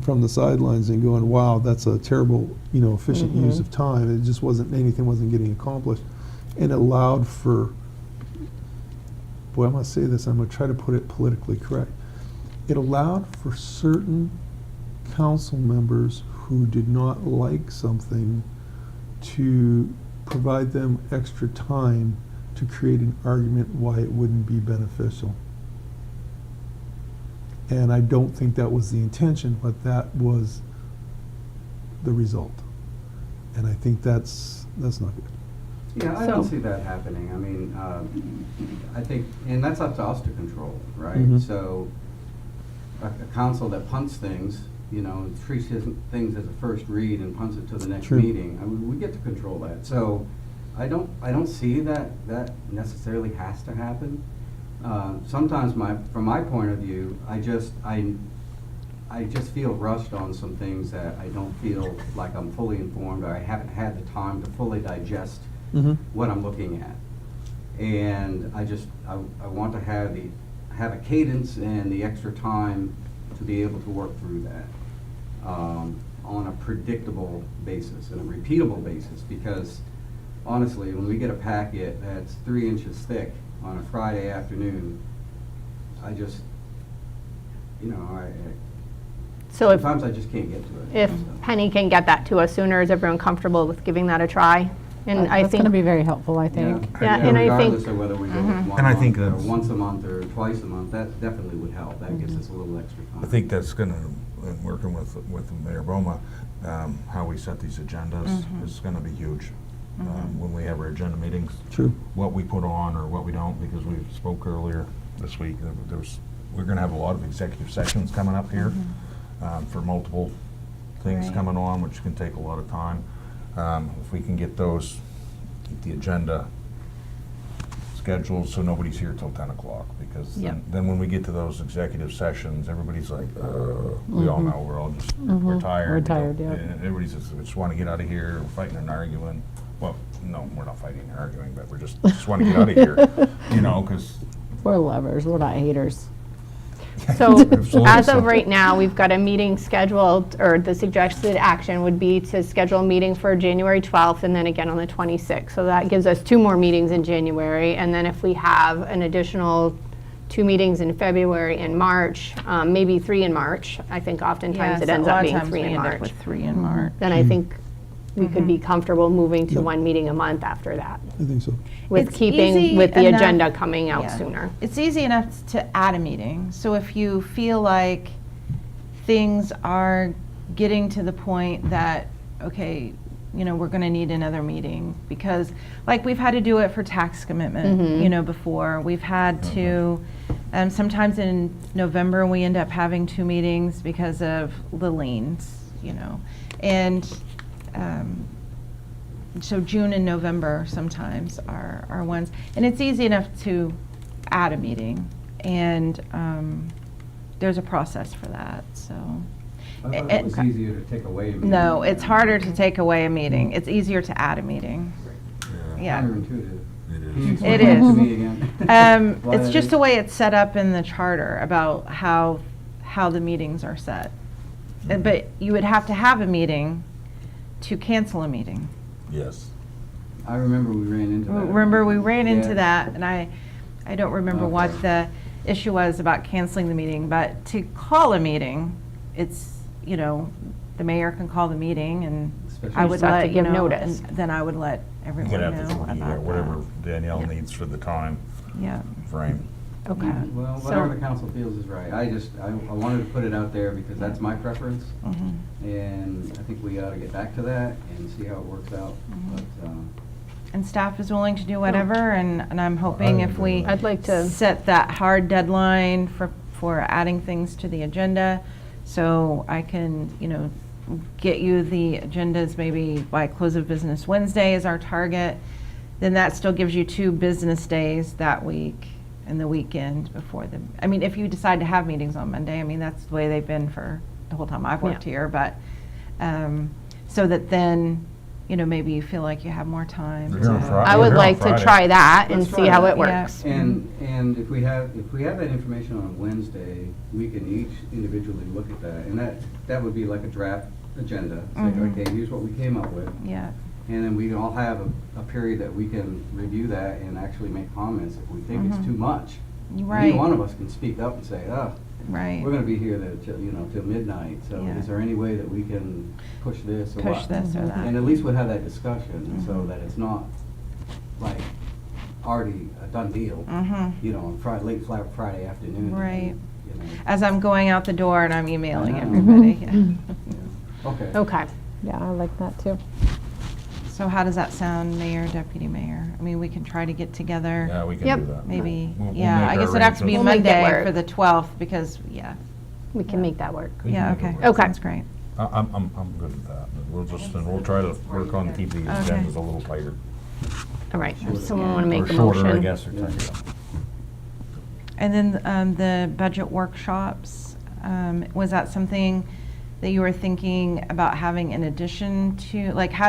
from the sidelines and going, wow, that's a terrible, efficient use of time. It just anything wasn't getting accomplished. And it allowed for, boy, I'm going to say this, I'm going to try to put it politically correct. It allowed for certain council members who did not like something to provide them extra time to create an argument why it wouldn't be beneficial. And I don't think that was the intention, but that was the result. And I think that's not good. Yeah, I don't So- see that happening. I mean, I think, and that's up to us to control, right? Mhm. So a council that punts things, treats things as a first read and punts it to the next True. meeting, I mean, we get to control that. So I don't see that necessarily has to happen. Sometimes from my point of view, I just feel rushed on some things that I don't feel like I'm fully informed, or I haven't had the time to fully digest what I'm looking at. And I want to have a cadence and the extra time to be able to work through that on a predictable basis and a repeatable basis, because honestly, when we get a packet that's 3 inches thick on a Friday afternoon, I just, So if sometimes I just can't get to it. If So. Penny can get that to us sooner, is everyone comfortable with giving that a try? And I That's going to think, be very helpful, I think. Yeah, and I think- Regardless of whether we go with one And I think month or that's- once a month or twice a month, that definitely would help. That gives us a little extra time. I think that's gonna, working with Mayor Boma, how we set these agendas is gonna be huge. When we have our agenda meetings, True. what we put on or what we don't, because we spoke earlier this week, we're gonna have a lot of executive sessions coming up here for multiple things Right. coming on, which can take a lot of time. If we can get keep the agenda scheduled so nobody's here till 10 o'clock, because Yep. then when we get to those executive sessions, everybody's like, we all know, we're all just, we're tired. We're tired, yeah. And everybody's just want to get out of here, we're fighting and arguing. Well, no, we're not fighting and arguing, but we just want to get out of here, because We're lovers, we're not haters. so Absolutely. as of right now, we've got a meeting scheduled, or the suggested action would be to schedule a meeting for January 12th and then again on the 26th. So that gives us 2 more meetings in January. And then if we have an additional 2 meetings in February and March, maybe 3 in March, I think oftentimes it ends up being 3 in March. With 3 in March. Then I think we could be comfortable moving to 1 meeting a month after that, I think so. with It's keeping easy with the enough- agenda coming out Yeah. sooner. It's easy enough to add a meeting. So if you feel like things are getting to the point that, okay, we're going to need another meeting, because like we've had to do it for tax commitment, before. We've had to, sometimes in November, we end up having 2 meetings because of the liens, and so June and November sometimes are ones. And it's easy enough to add a meeting, and there's a process for that, so. I thought it was easier to take away a meeting. No, it's harder to take away a meeting. It's easier to add a meeting. Yeah. Counterintuitive. it Can you is. explain It that to is. me again? Why It's that just is? the way it's set up in the charter about how the meetings are set. But you would have to have a meeting to cancel a meeting. Yes. I remember we ran into that. Remember, we ran into Yeah. that, and I don't remember what Okay. the issue was about canceling the meeting, but to call a meeting, it's, the mayor can call the meeting, and Especially I if would just have to let, give notice. and then I would let You everyone could know have about whatever that. Danielle Yeah. needs for the time. Yeah, frame. Okay. Well, So- whatever the council feels is right. I wanted to put it out there because that's my preference. Mm-hmm. And I think we ought to get back to that and see how it works out. Mm-hmm. But, And staff is willing to do whatever, and I'm hoping if we I'd like to- set that hard deadline for adding things to the agenda, so I can, get you the agendas maybe by close of business Wednesday is our target, then that still gives you 2 business days that week and the weekend before if you decide to have meetings on Monday, that's the way they've been for the whole time I've worked Yeah. here, but, so that then, maybe you feel like you have more time. We're here on to- Friday. I We're would here on like to Friday. try that and Let's see try how that. it Yeah. works. and if we have that information on Wednesday, we can each individually look at that. And that would be like a draft agenda. Say, Mhm. okay, here's what we came up with. Yeah, And then we all have a period that we can review that and actually make comments if we think Mhm. it's too much. you're Any right, one of us can speak up and say, right. we're gonna be here till midnight, so Yeah. is there any way that we can push this or what? Push this or that. And at least we'll have that discussion, so Mhm. that it's not like already a done deal, Mhm. on late Friday afternoon. Right. you know. As I'm going out the door and I'm emailing I know. everybody, yeah. Yeah. Okay. Okay. Yeah, I like that too. So how does that sound, Mayor, Deputy Mayor? We can try to get together, Yeah, we can Yep. do that. maybe, We'll yeah, make I our guess it'd have to be We'll make it Monday work. for the 12th, because, yeah, We can make that work. We can yeah, make it okay, work. Okay. sounds great. I'm good with that. We'll try to work on keep the Okay. agendas a little tighter. All right. Shorter. Someone want to make Or a shorter, motion? I guess, or tighter. And then the budget workshops, was that something that you were thinking about having in addition to, like, how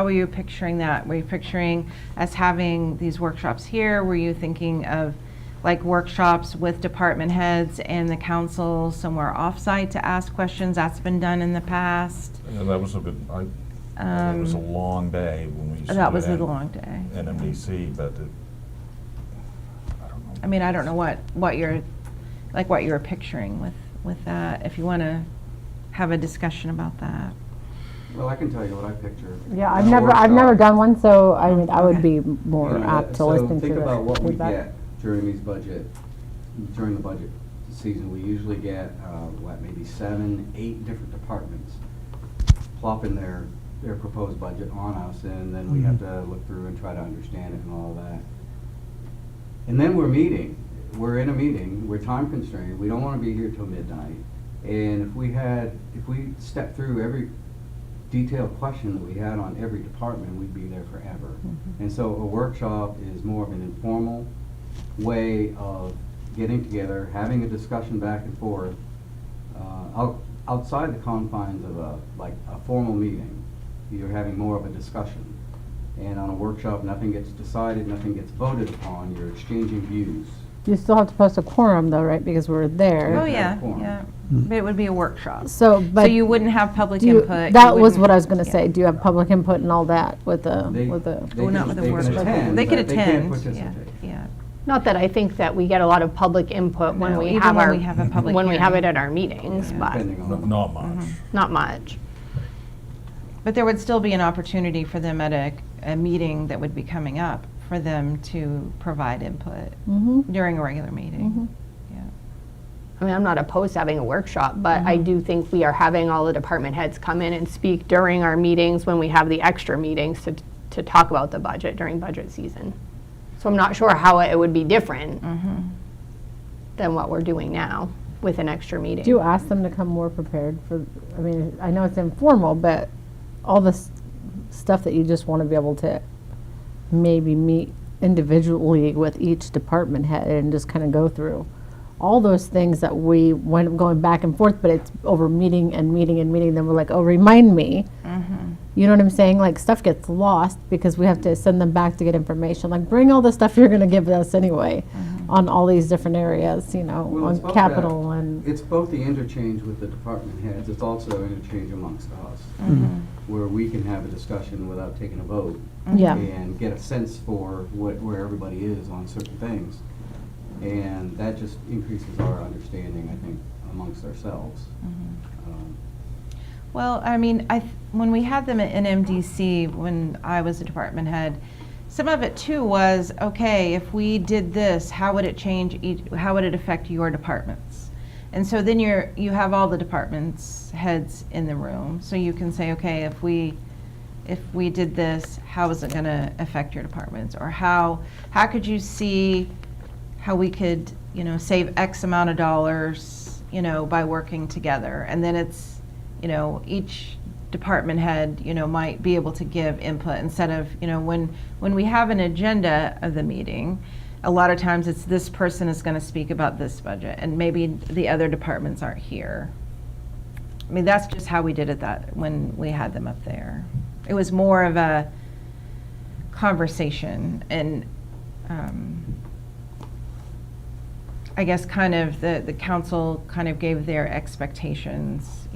were you picturing that? Were you picturing us having these workshops here? Were you thinking of, like, workshops with department heads and the council somewhere offsite to ask questions? That's been done in the past. Yeah, that was a good, it was a long day when we used to That do was a N- long day. NMDC, but I don't know. I don't know what you're picturing with that, if you want to have a discussion about that. Well, I can tell you what I picture. Yeah, in I've a never workshop. done one, so I would Okay. be more You know, apt to so listen to think about what the we feedback. get during the budget season. We usually get, maybe 7, 8 different departments plopping their proposed budget on us, and then we have to look through and try to understand it and all that. And then we're in a meeting, we're time constrained, we don't wanna be here till midnight. And if we stepped through every detailed question that we had on every department, we'd be there forever. And so a workshop is more of an informal way of getting together, having a discussion back and forth, outside the confines of a formal meeting. You're having more of a discussion. And on a workshop, nothing gets decided, nothing gets voted upon, you're exchanging views. You still have to post a quorum though, right? Because we're there. Oh, have yeah, a quorum. yeah. But it would be a workshop. So, So but you wouldn't have public do you- input. that you was wouldn't- what I was gonna yeah. say. Do you have public input and all that with the, They- with the? they Oh, not can- with the they can workshop. attend, They could but they can't attend, yeah, participate. yeah. Not that I think that we get a lot of public input when No, we even have when our, we have a public when we have it hearing. at our meetings, Yeah. but Depending on. Not much. not much. But there would still be an opportunity for them at a meeting that would be coming up, for them to provide input Mhm. during a regular meeting. Yeah. I mean, I'm not opposed to having a workshop, but I do think we are having all the department heads come in and speak during our meetings when we have the extra meetings to talk about the budget during budget season. So I'm not sure how it would be different than what we're doing now with an extra meeting. Do you ask them to come more prepared for, I mean, I know it's informal, but all this stuff that you just want to be able to maybe meet individually with each department head and just kind of go through all those things that we went going back and forth, but it's over meeting and meeting and meeting. Then we're like, oh, remind me. You know what I'm saying? Like, stuff gets lost because we have to send them back to get information. Like, bring all the stuff you're going to give us anyway on all these different areas, you know, Well, it's on both capital that. and. It's both the interchange with the department heads, it's also interchange amongst us, where we can have a discussion without taking a vote. Yeah. And get a sense for where everybody is on certain things. And that just increases our understanding, I think, amongst ourselves. Well, I mean, when we had them at NMDC, when I was a department head, some of it too was, okay, if we did this, how would it change how would it affect your departments? And so then you have all the departments heads in the room, so you can say, okay, if we did this, how is it going to affect your departments? Or how could you see how we could, save X amount of dollars, by working together? And then it's, each department head, might be able to give input instead of, when we have an agenda of the meeting, a lot of times it's this person is going to speak about this budget and maybe the other departments aren't here. I mean, that's just how we did it when we had them up there. It was more of a conversation and I guess kind of the council kind of gave their expectations,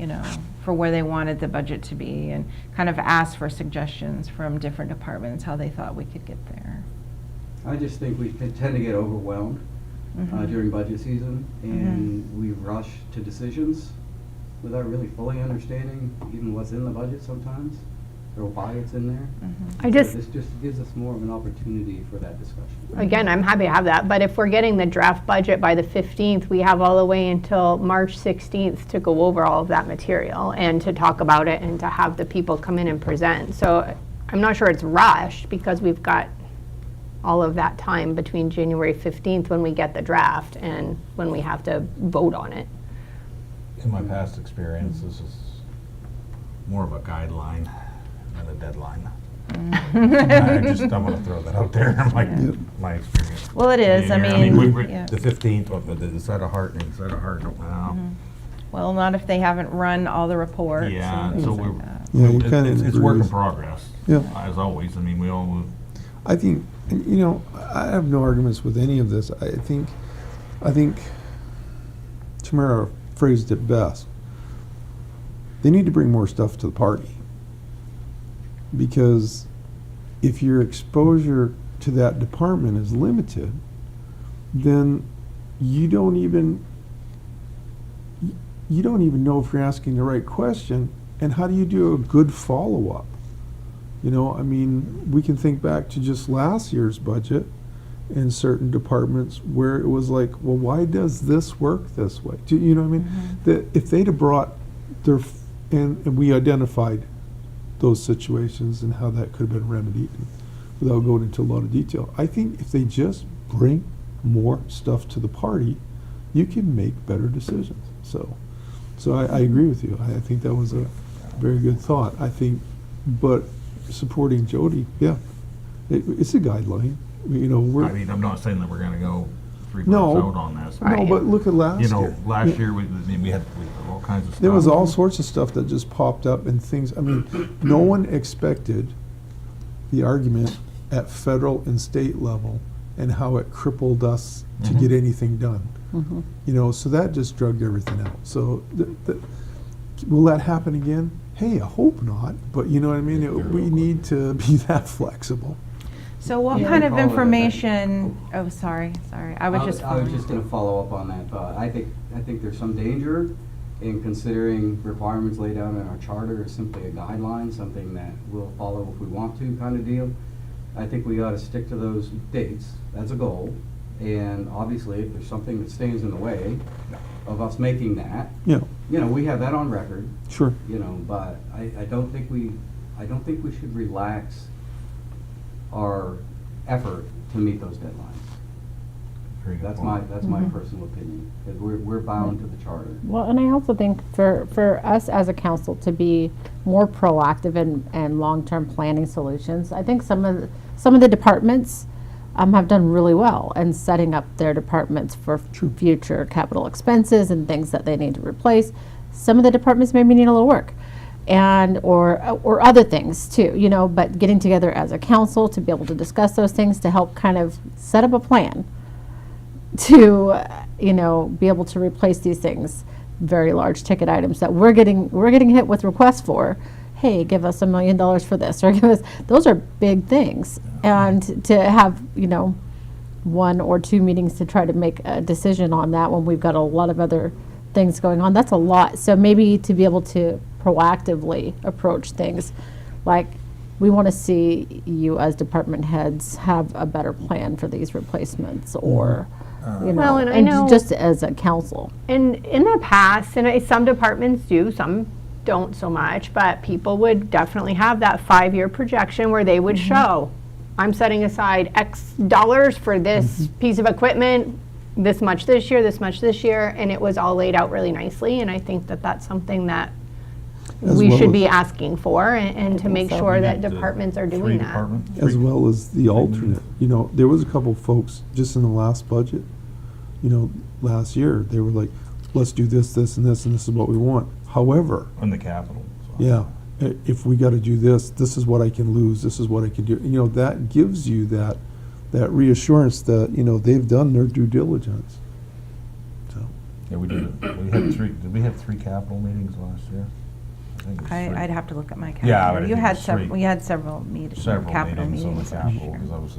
for where they wanted the budget to be and kind of asked for suggestions from different departments, how they thought we could get there. I just think we tend to get overwhelmed during budget season, and we rush to decisions without really fully understanding even what's in the budget sometimes, or why it's in there. This just gives us more of an opportunity for that discussion. Again, I'm happy to have that, but if we're getting the draft budget by the 15th, we have all the way until March 16th to go over all of that material and to talk about it and to have the people come in and present. So I'm not sure it's rushed because we've got all of that time between January 15th when we get the draft and when we have to vote on it. In my past experience, this is more of a guideline than a deadline. I want to throw that out there. My experience. Well, it is. Yeah, yeah. The 15th, is that a heart? Is that a heart? Wow. Well, not if they haven't run all the reports. Yeah, and things so like that. Yeah, you kind of it's work in progress. Yeah. As always. I mean, we all. I think, I have no arguments with any of this. I think Tamara phrased it best. They need to bring more stuff to the party. Because if your exposure to that department is limited, then you don't even know if you're asking the right question, and how do you do a good follow-up? We can think back to just last year's budget in certain departments where it was like, well, why does this work this way? Do you know what I mean? That if they'd have brought and we identified those situations and how that could have been remedied without going into a lot of detail. I think if they just bring more stuff to the party, you can make better decisions. So I agree with you. I think that was a very good thought. But supporting Jody, yeah, it's a guideline. I'm not saying that we're going to go 3 months out on this. No, but look at last year. Last year we had all kinds of stuff. There was all sorts of stuff that just popped up and things. No one expected the argument at federal and state level and how it crippled us to get anything done. So that just drugged everything out. So will that happen again? Hey, I hope not. But you know what I mean? We need to be that flexible. So what kind of information? Oh, sorry. I was just going to follow up on that thought. I think there's some danger in considering requirements laid out in our charter as simply a guideline, something that we'll follow if we want to kind of deal. I think we ought to stick to those dates. That's a goal. And obviously, if there's something that stands in the way of us making that, we have that on record. Sure. But I don't think we should relax our effort to meet those deadlines. That's my personal opinion, because we're bound to the charter. Well, and I also think for us as a council to be more proactive and long-term planning solutions, I think some of the departments have done really well in setting up their departments for future capital expenses and things that they need to replace. Some of the departments maybe need a little work. Or other things too, but getting together as a council to be able to discuss those things to help kind of set up a plan to, be able to replace these things, very large ticket items that we're getting hit with requests for. Hey, give us $1 million for this, or those are big things. And to have, 1 or 2 meetings to try to make a decision on that when we've got a lot of other things going on, that's a lot. So maybe to be able to proactively approach things like, we want to see you as department heads have a better plan for these replacements, or, you know, Well, and I know- just as a council. And in the past, and some departments do, some don't so much, but people would definitely have that 5-year projection where they would show, I'm setting aside X dollars for this piece of equipment, this much this year, this much this year, and it was all laid out really nicely. And I think that that's something that As we well should as- be asking for, and to make so. sure that The departments are three doing that. department- As three- well as the alternate. You know, there was a couple folks just in the last budget, you know, last year, they were like, let's do this, this, and this is what we want. However, On the capital. so. yeah, if we gotta do this, this is what I can lose, this is what I can do. You know, that gives you that reassurance that, you know, they've done their due diligence. So, Yeah, we did, did we have 3 capital meetings last year? I think it was 3. I'd have to look at my Yeah, but calendar. I You think had it's 3. we had several meetings, Several capital meetings on the meetings last capital, year. because I was,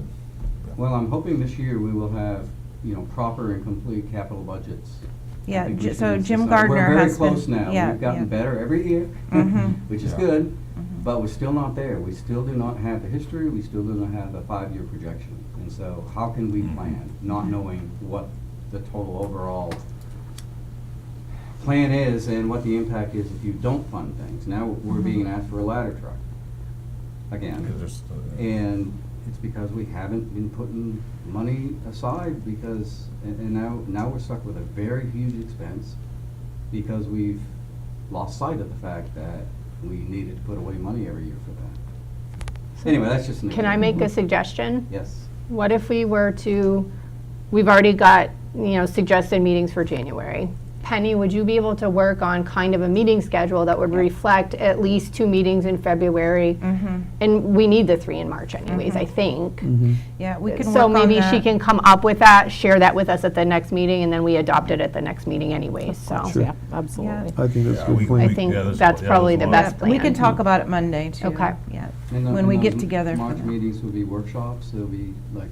Well, I'm hoping this year we will have, you know, proper and complete capital budgets. I Yeah, think we should so insist Jim on- Gardner We're very has been- close now. yeah, We've gotten yeah. better every year, Mhm. which is Yeah. good, but we're still not there. We still do not have the history, we still do not have a 5-year projection. And so how can we plan, not knowing what the total overall plan is and what the impact is if you don't fund things? Now we're being asked for a ladder truck again. because there's, And it's because we haven't been putting money aside because, and now we're stuck with a very huge expense because we've lost sight of the fact that we needed to put away money every year for that. Anyway, that's just an Can I example. make a suggestion? Yes. What if we were to, we've already got, suggested meetings for January. Penny, would you be able to work on kind of a meeting schedule that would reflect at least 2 meetings in February? And we need the 3 in March anyways, I think. Yeah, we can So work on maybe she that. can come up with that, share that with us at the next meeting, and then we adopt it at the next meeting anyways, so. Sure. Yeah, absolutely. I think that's a Yeah, good we- plan. I think Yeah, that's probably the there's a best lot. plan. We can talk about it Monday too. Okay. Yeah, And when we those get together. for March that. meetings will be workshops, they'll be like,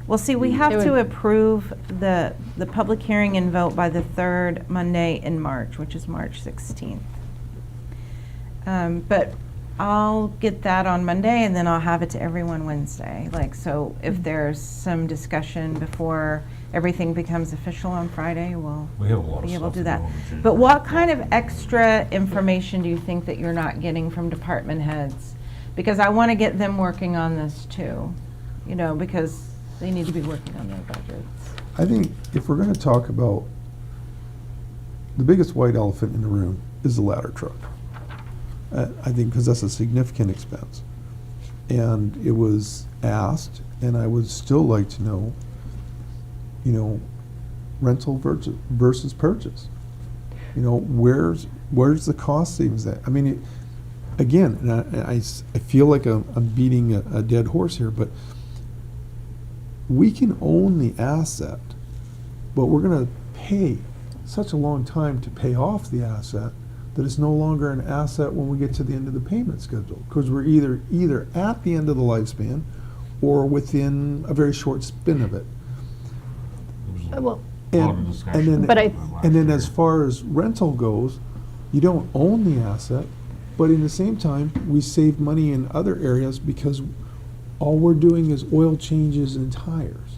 Well, see, we have It to would- approve the public hearing and vote by the 3rd Monday in March, which is March 16th. But I'll get that on Monday and then I'll have it to everyone Wednesday. Like, so if there's some discussion before everything becomes official on Friday, we'll we have a lot of be able stuff to do to that. do on the agenda. But what kind of extra information do you think that you're not getting from department heads? Because I want to get them working on this too, because they need to be working on their budgets. I think if we're gonna talk about, the biggest white elephant in the room is the ladder truck. I think because that's a significant expense. And it was asked, and I would still like to know, rental versus purchase. Where's the cost savings at? I mean, again, and I feel like I'm beating a dead horse here, but we can own the asset, but we're going to pay such a long time to pay off the asset that it's no longer an asset when we get to the end of the payment schedule, because we're either at the end of the lifespan or within a very short spin of it. There was Well, a lot of And discussion then, But I- last and then year. as far as rental goes, you don't own the asset, but in the same time, we save money in other areas because all we're doing is oil changes and tires.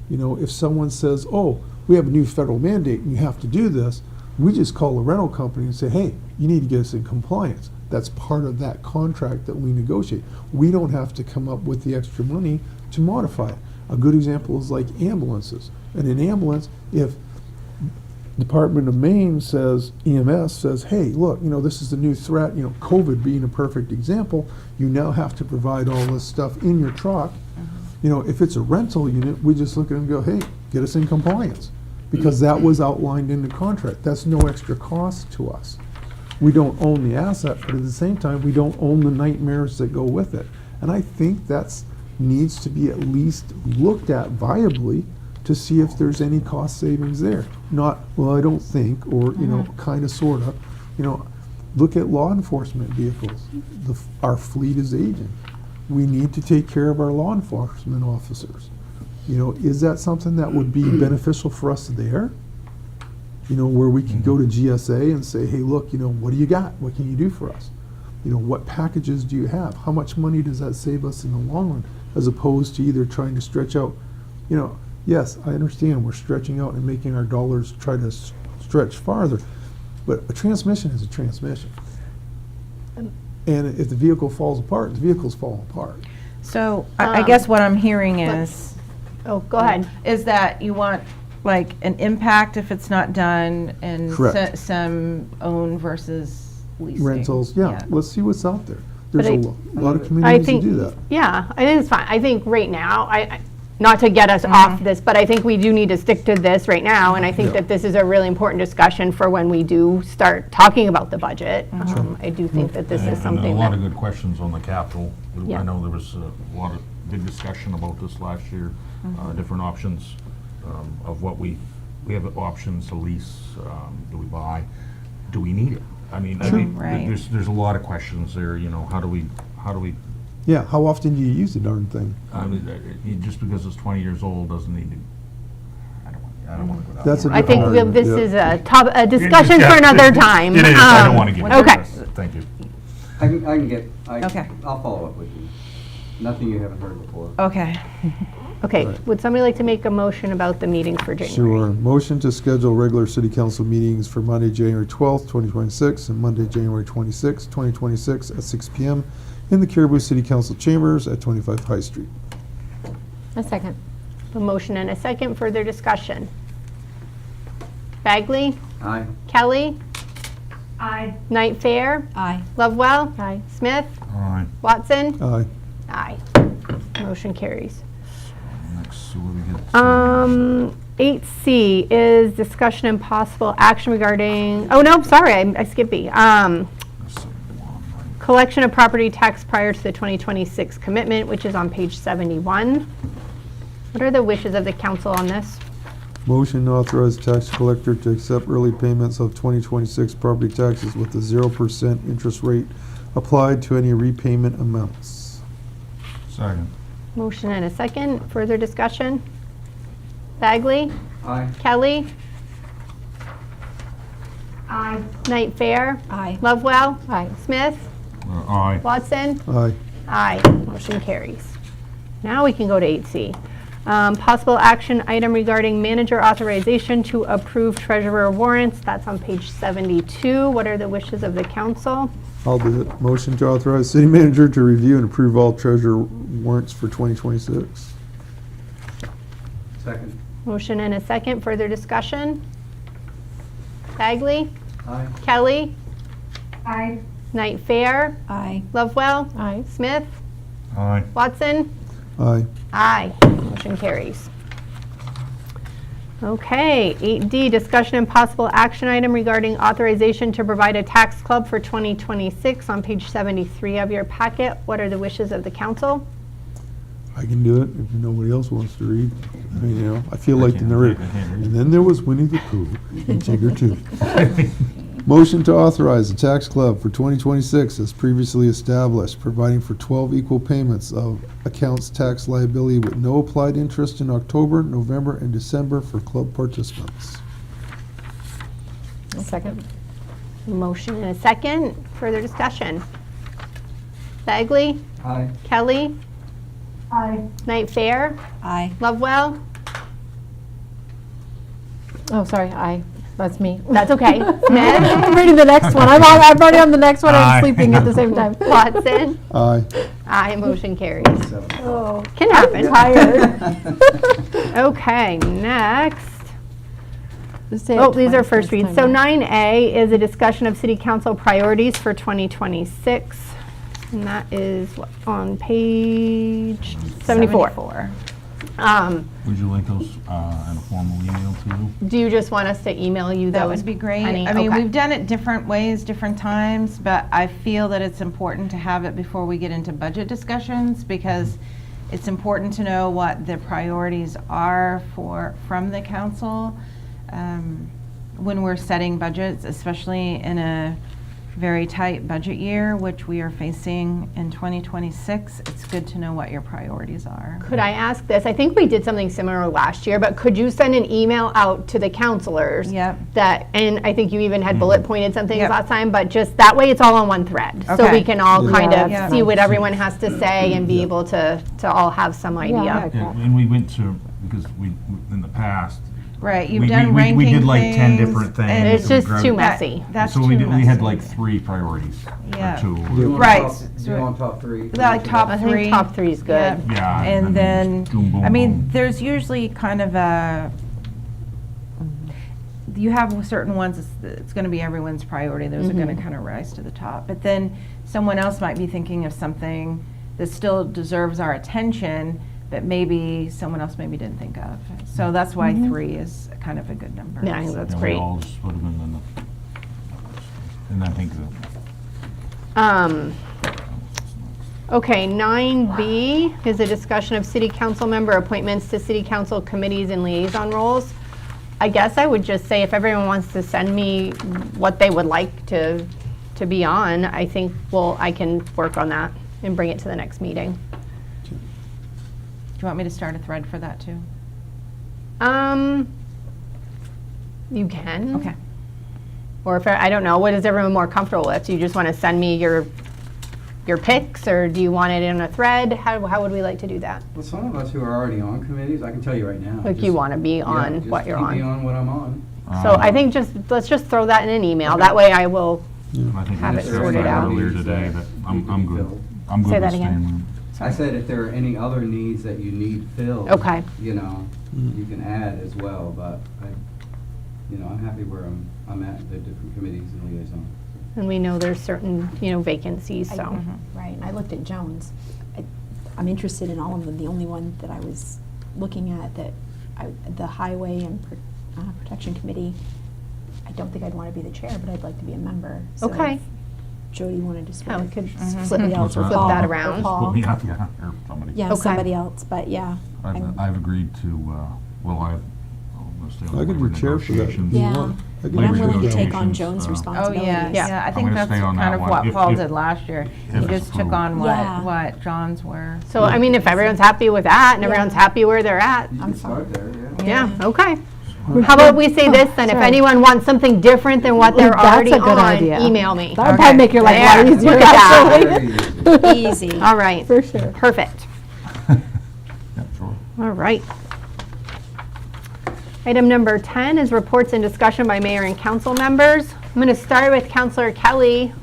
If someone says, oh, we have a new federal mandate and you have to do this, we just call the rental company and say, hey, you need to get us in compliance. That's part of that contract that we negotiate. We don't have to come up with the extra money to modify it. A good example is like ambulances. In an ambulance, if Department of Maine says, EMS says, hey, look, this is the new threat, COVID being a perfect example, you now have to provide all this stuff in your truck. If it's a rental unit, we just look at it and go, hey, get us in compliance. Because that was outlined in the contract. That's no extra cost to us. We don't own the asset, but at the same time, we don't own the nightmares that go with it. And I think that's needs to be at least looked at viably to see if there's any cost savings there. Not, well, I don't think, or, kind of, sort of. Look at law enforcement vehicles. Our fleet is aging. We need to take care of our law enforcement officers. Is that something that would be beneficial for us there? Where we can go to GSA and say, hey, look, what do you got? What can you do for us? you know, what packages do you have? How much money does that save us in the long run? As opposed to either trying to stretch out, you know, yes, I understand we're stretching out and making our dollars try to stretch farther, but a transmission is a transmission. And if the vehicle falls apart, the vehicle's falling apart. So I guess what I'm hearing is. Oh, go ahead. Is that you want like an impact if it's not done and Correct. some own versus leasing. Rentals, yeah, let's see what's out there. There's But a lot of communities that do that. Yeah, I think it's fine. I think right now, not to get us off this, but I think we do need to stick to this right now, and I think Yeah. that this is a really important discussion for when we do start talking about the budget. I do think that this is And something a lot of that, good questions on the capital. Yeah. I know there was a lot of big discussion about this last year, different options of what we have options to lease, do we buy, do we need it? I mean, Right. there's a lot of questions there, you know, how do we, Yeah, how often do you use the darn thing? I mean, just because it's 20 years old doesn't need to, I don't want to go down. That's a there. I think different argument, this yeah. is a discussion for another time. It is, I don't want to get into Okay. this. Thank you. I can get, Okay. I'll follow up with you. Nothing you haven't heard before. Okay. Okay, Right. would somebody like to make a motion about the meetings for January? Sure. Motion to schedule regular city council meetings for Monday, January 12th, 2026, and Monday, January 26th, 2026, at 6 PM in the Caribou City Council chambers at 25 High Street. A second. A motion and a second, further discussion. Bagley? Aye. Kelly? Aye. Knight Fair? Aye. Lovewell? Aye. Smith? All right, Watson? Aye. Aye. Motion carries. next, so what do we get? 8C is discussion and possible action regarding, oh no, sorry, I skipped B. Collection of property tax prior to the 2026 commitment, which is on page 71. What are the wishes of the council on this? Motion to authorize tax collector to accept early payments of 2026 property taxes with a 0% interest rate applied to any repayment amounts. Second. Motion and a second, further discussion? Bagley? Aye. Kelly? Aye. Knight Fair? Aye. Lovewell? Aye. Smith? Aye. Watson? Aye. Aye. Motion carries. Now we can go to 8C. Possible action item regarding manager authorization to approve treasurer warrants. That's on page 72. What are the wishes of the council? I'll do it. Motion to authorize city manager to review and approve all treasurer warrants for 2026. Second. Motion and a second. Further discussion? Bagley? Aye. Kelly? Aye. Knight Fair? Aye. Lovewell? Aye. Smith? Aye. Watson? Aye. Aye. Motion carries. Okay, 8D, discussion and possible action item regarding authorization to provide a tax club for 2026 on page 73 of your packet. What are the wishes of the council? I can do it if nobody else wants to read. I mean, you know, I feel like the can't narrator. read, I can't read. And then there was Winnie the Pooh and Tigger too. Motion to authorize the tax club for 2026 as previously established, providing for 12 equal payments of accounts tax liability with no applied interest in October, November, and December for club participants. A second. Motion and a second. Further discussion. Bagley? Aye. Kelly? Aye. Knight Fair? Aye. Lovewell? Oh, sorry, aye. That's me. That's okay. Smith? I'm reading the next one. I'm already on the next one. Aye. I'm sleeping at the same time. Watson? Aye. Aye. Motion carries. Seven. Oh, Can happen. tired. Okay, next. Just say it Oh, these are twice first this reads. So time. 9A is a discussion of city council priorities for 2026. And that is what, on page 74. Would you like those in a formal email to you? Do you just want us to email you those? That would be great. Penny? I mean, Okay. we've done it different ways, different times, but I feel that it's important to have it before we get into budget discussions because it's important to know what the priorities are from the council when we're setting budgets, especially in a very tight budget year, which we are facing in 2026, it's good to know what your priorities are. Could I ask this? I think we did something similar last year, but could you send an email out to the counselors? Yep. That, and I think you even had bullet pointed some things Yep. last time, but just that way it's all on one thread. So Okay. we can all kind Yeah, of that's see fine. what everyone has to say and be able to all have some idea. Yeah. Yeah, and we went to, because in the past. Right, you've we- done we- ranking We did like 10 things, different things. and It's and we just grabbed- too messy. That's So too we did, we had messy. like 3 priorities. or Yeah. 2. Do you want Right. top- do you want top 3? Like top I 3. think top 3 is good. Yeah. And then, boom, boom, I mean, boom. there's usually kind of a, you have certain ones, it's gonna be everyone's priority, those are gonna kind of rise to the top. But then someone else might be thinking of something that still deserves our attention, but maybe someone else maybe didn't think of. So that's why 3 is kind of a good number. Yeah, I think that's Yeah, great. We all just put them in the, and I think Okay, 9B is a discussion of city council member appointments to city council committees and liaison roles. I guess I would just say if everyone wants to send me what they would like to be on, I think, well, I can work on that and bring it to the next meeting. Do you want me to start a thread for that too? You can. Okay. Or if, I don't know, what is everyone more comfortable with? Do you just want to send me your picks, or do you want it in a thread? How would we like to do that? Well, some of us who are already on committees, I can tell you right now. Like you just- want to be yeah, on just what you're keep me on. on what I'm on. So I think let's just throw that in an email. That way I will, I think Have we it discussed sorted that out. earlier today, that I'm good. Filled. I'm good Say with that again. staying. I said if there are any other needs that you need filled. Okay. You know, you can add as well, but I'm happy where I'm at, the different committees and liaisons. and we know there's certain, vacancies, so. Right, and I looked at Jones. I'm interested in all of them. The only one that I was looking at the Highway and Protection Committee, I don't think I'd want to be the chair, but I'd like to be a member. So Okay. if Jody wanted to Yeah, we switch. could Somebody else, or Flip Paul, that or around. Paul. Put me out, yeah, or somebody. Yeah, Okay. somebody else, but yeah. I've agreed to, I'm gonna stay on I could labor be chair for that. negotiations. if you Yeah. want. I could But I'm be willing to chair. take on Jones' Oh, Oh, responsibilities. yeah, Yeah. yeah, I I'm think gonna that's stay on kind that of one what if- Paul if- did last year. He it's just took approved. on Yeah. what John's were. So, I mean, if everyone's happy with that and Yeah. everyone's happy where they're at, You can start there, yeah. yeah, okay. How about we say this then, if Sorry. anyone wants something different than what they're That's already a good on, idea. email me. That would probably make your life a lot There, easier, look at that. actually. Very easy. Easy. All right. For sure. Perfect. Yeah, sure. All right. Item number 10 is reports and discussion by mayor and council members. I'm going to start with Councilor Kelly.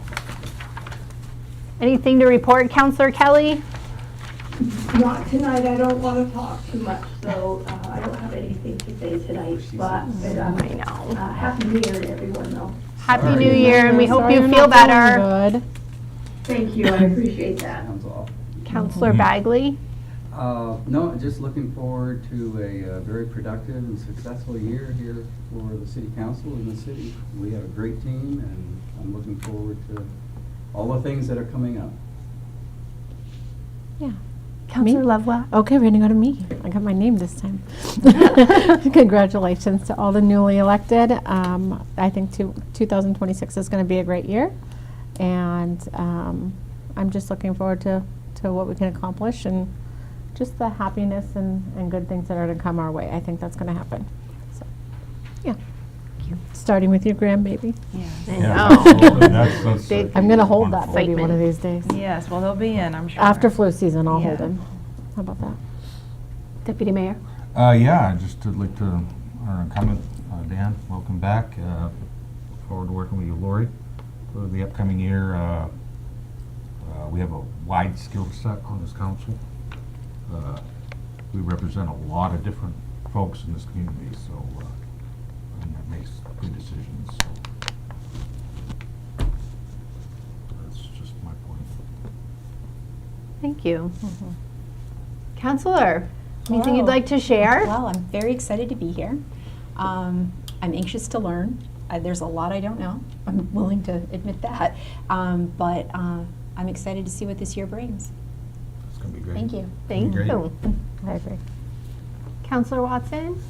Anything to report, Councilor Kelly? Not tonight, I don't want to talk too much, so I don't have anything to say tonight, but I know. Happy New Year to everyone, though. Happy New Year, and we hope Sorry you you're feel not feeling better. Good. Thank you, I appreciate that. Hands off. Councilor Bagley? No, just looking forward to a very productive and successful year here for the city council in the city. We have a great team, and I'm looking forward to all the things that are coming up. Yeah. Councilor Lovewell? Okay, we're gonna go to me. I got my name this time. Congratulations to all the newly elected. I think 2026 is gonna be a great year. And I'm just looking forward to what we can accomplish and just the happiness and good things that are to come our way. I think that's gonna happen. So, yeah. Starting with your grandbaby. Yeah, Oh. absolutely. That's Big- I'm gonna hold that wonderful. baby one of these days. Yes, well, they'll be in, I'm sure. After flu season, I'll hold Yeah. him. How about that? Deputy Mayor? Yeah, just would like to, our incumbent, Dan, welcome back. Look forward to working with you, Lori, for the upcoming year. We have a wide skill set on this council. We represent a lot of different folks in this community, so, and that makes good decisions, so. That's just my point. Thank you. Counselor, anything you'd like to share? Well, I'm very excited to be here. I'm anxious to learn. There's a lot I don't know. I'm willing to admit that. But I'm excited to see what this year brings. It's gonna be great. Thank you. Thank Great. you. I agree. Counselor Watson?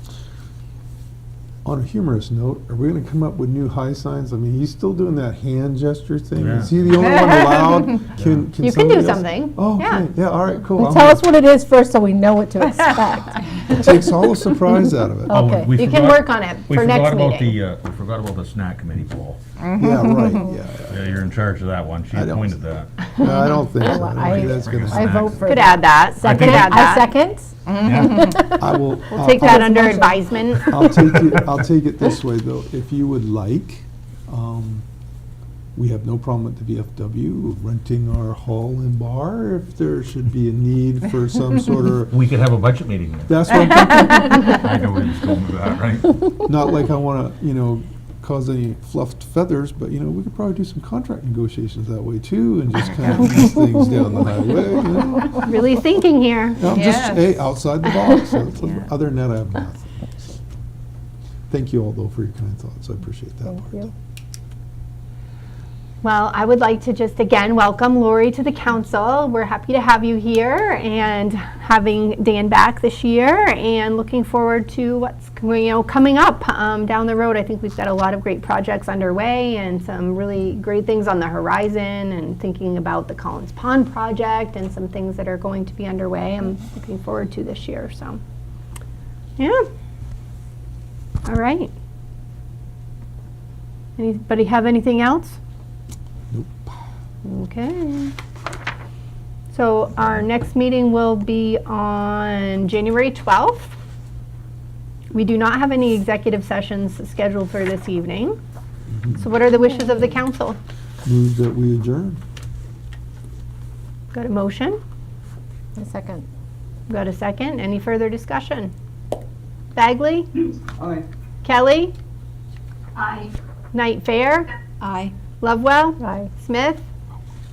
On a humorous note, are we gonna come up with new high signs? I mean, he's still doing that hand gesture thing. Yeah. Is he the only one allowed? Can You can do somebody else- something. Oh, Yeah. okay, yeah, all right, cool. Well, I'm tell gonna- us what it is first so we know what to expect. It takes all the surprise out of it. Oh. Okay. You can work on it for next meeting. We forgot about the snack committee, Paul. Yeah, right, yeah. Yeah, you're in charge of that one. She I don't- appointed that. No, I don't think so. I don't I- think that's gonna I happen. vote for Could that. add that. Second, Could add I that. second. I will. We'll take that under advisement. I'll take it this way, though. If you would like, we have no problem at the VFW renting our hall and bar if there should be a need for some sort of, We could have a budget meeting there. that's what I'm thinking. I know where he's going with that, right? Not like I want to, cause any fluffed feathers, but, we could probably do some contract negotiations that way too and just kind of ease things down the highway. Really thinking here. No, I'm just, Yes. hey, outside the box. So, Yeah. other than that, I have nothing. Thank you all, though, for your kind thoughts. I appreciate that Thank part. you. Well, I would like to just again welcome Lori to the council. We're happy to have you here and having Dan back this year and looking forward to what's coming up down the road. I think we've got a lot of great projects underway and some really great things on the horizon and thinking about the Collins Pond project and some things that are going to be underway I'm looking forward to this year. So, yeah. All right. Anybody have anything else? Nope. Okay. So our next meeting will be on January 12th. We do not have any executive sessions scheduled for this evening. So what are the wishes of the council? Move that we adjourn. Got a motion? A second. Got a second? Any further discussion? Bagley? Aye. Kelly? Aye. Knight Fair? Aye. Lovewell? Aye. Smith?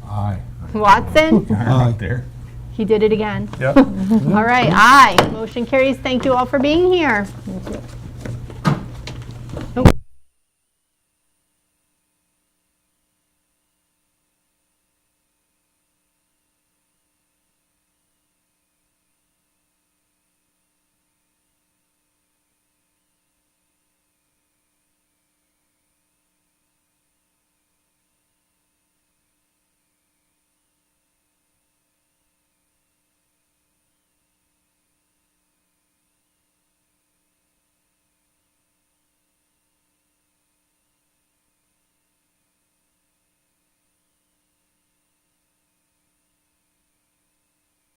Aye. Watson? Aye. Right there. He did it again. Yep. All right, aye. Motion carries. Thank you all for being here. Thank you.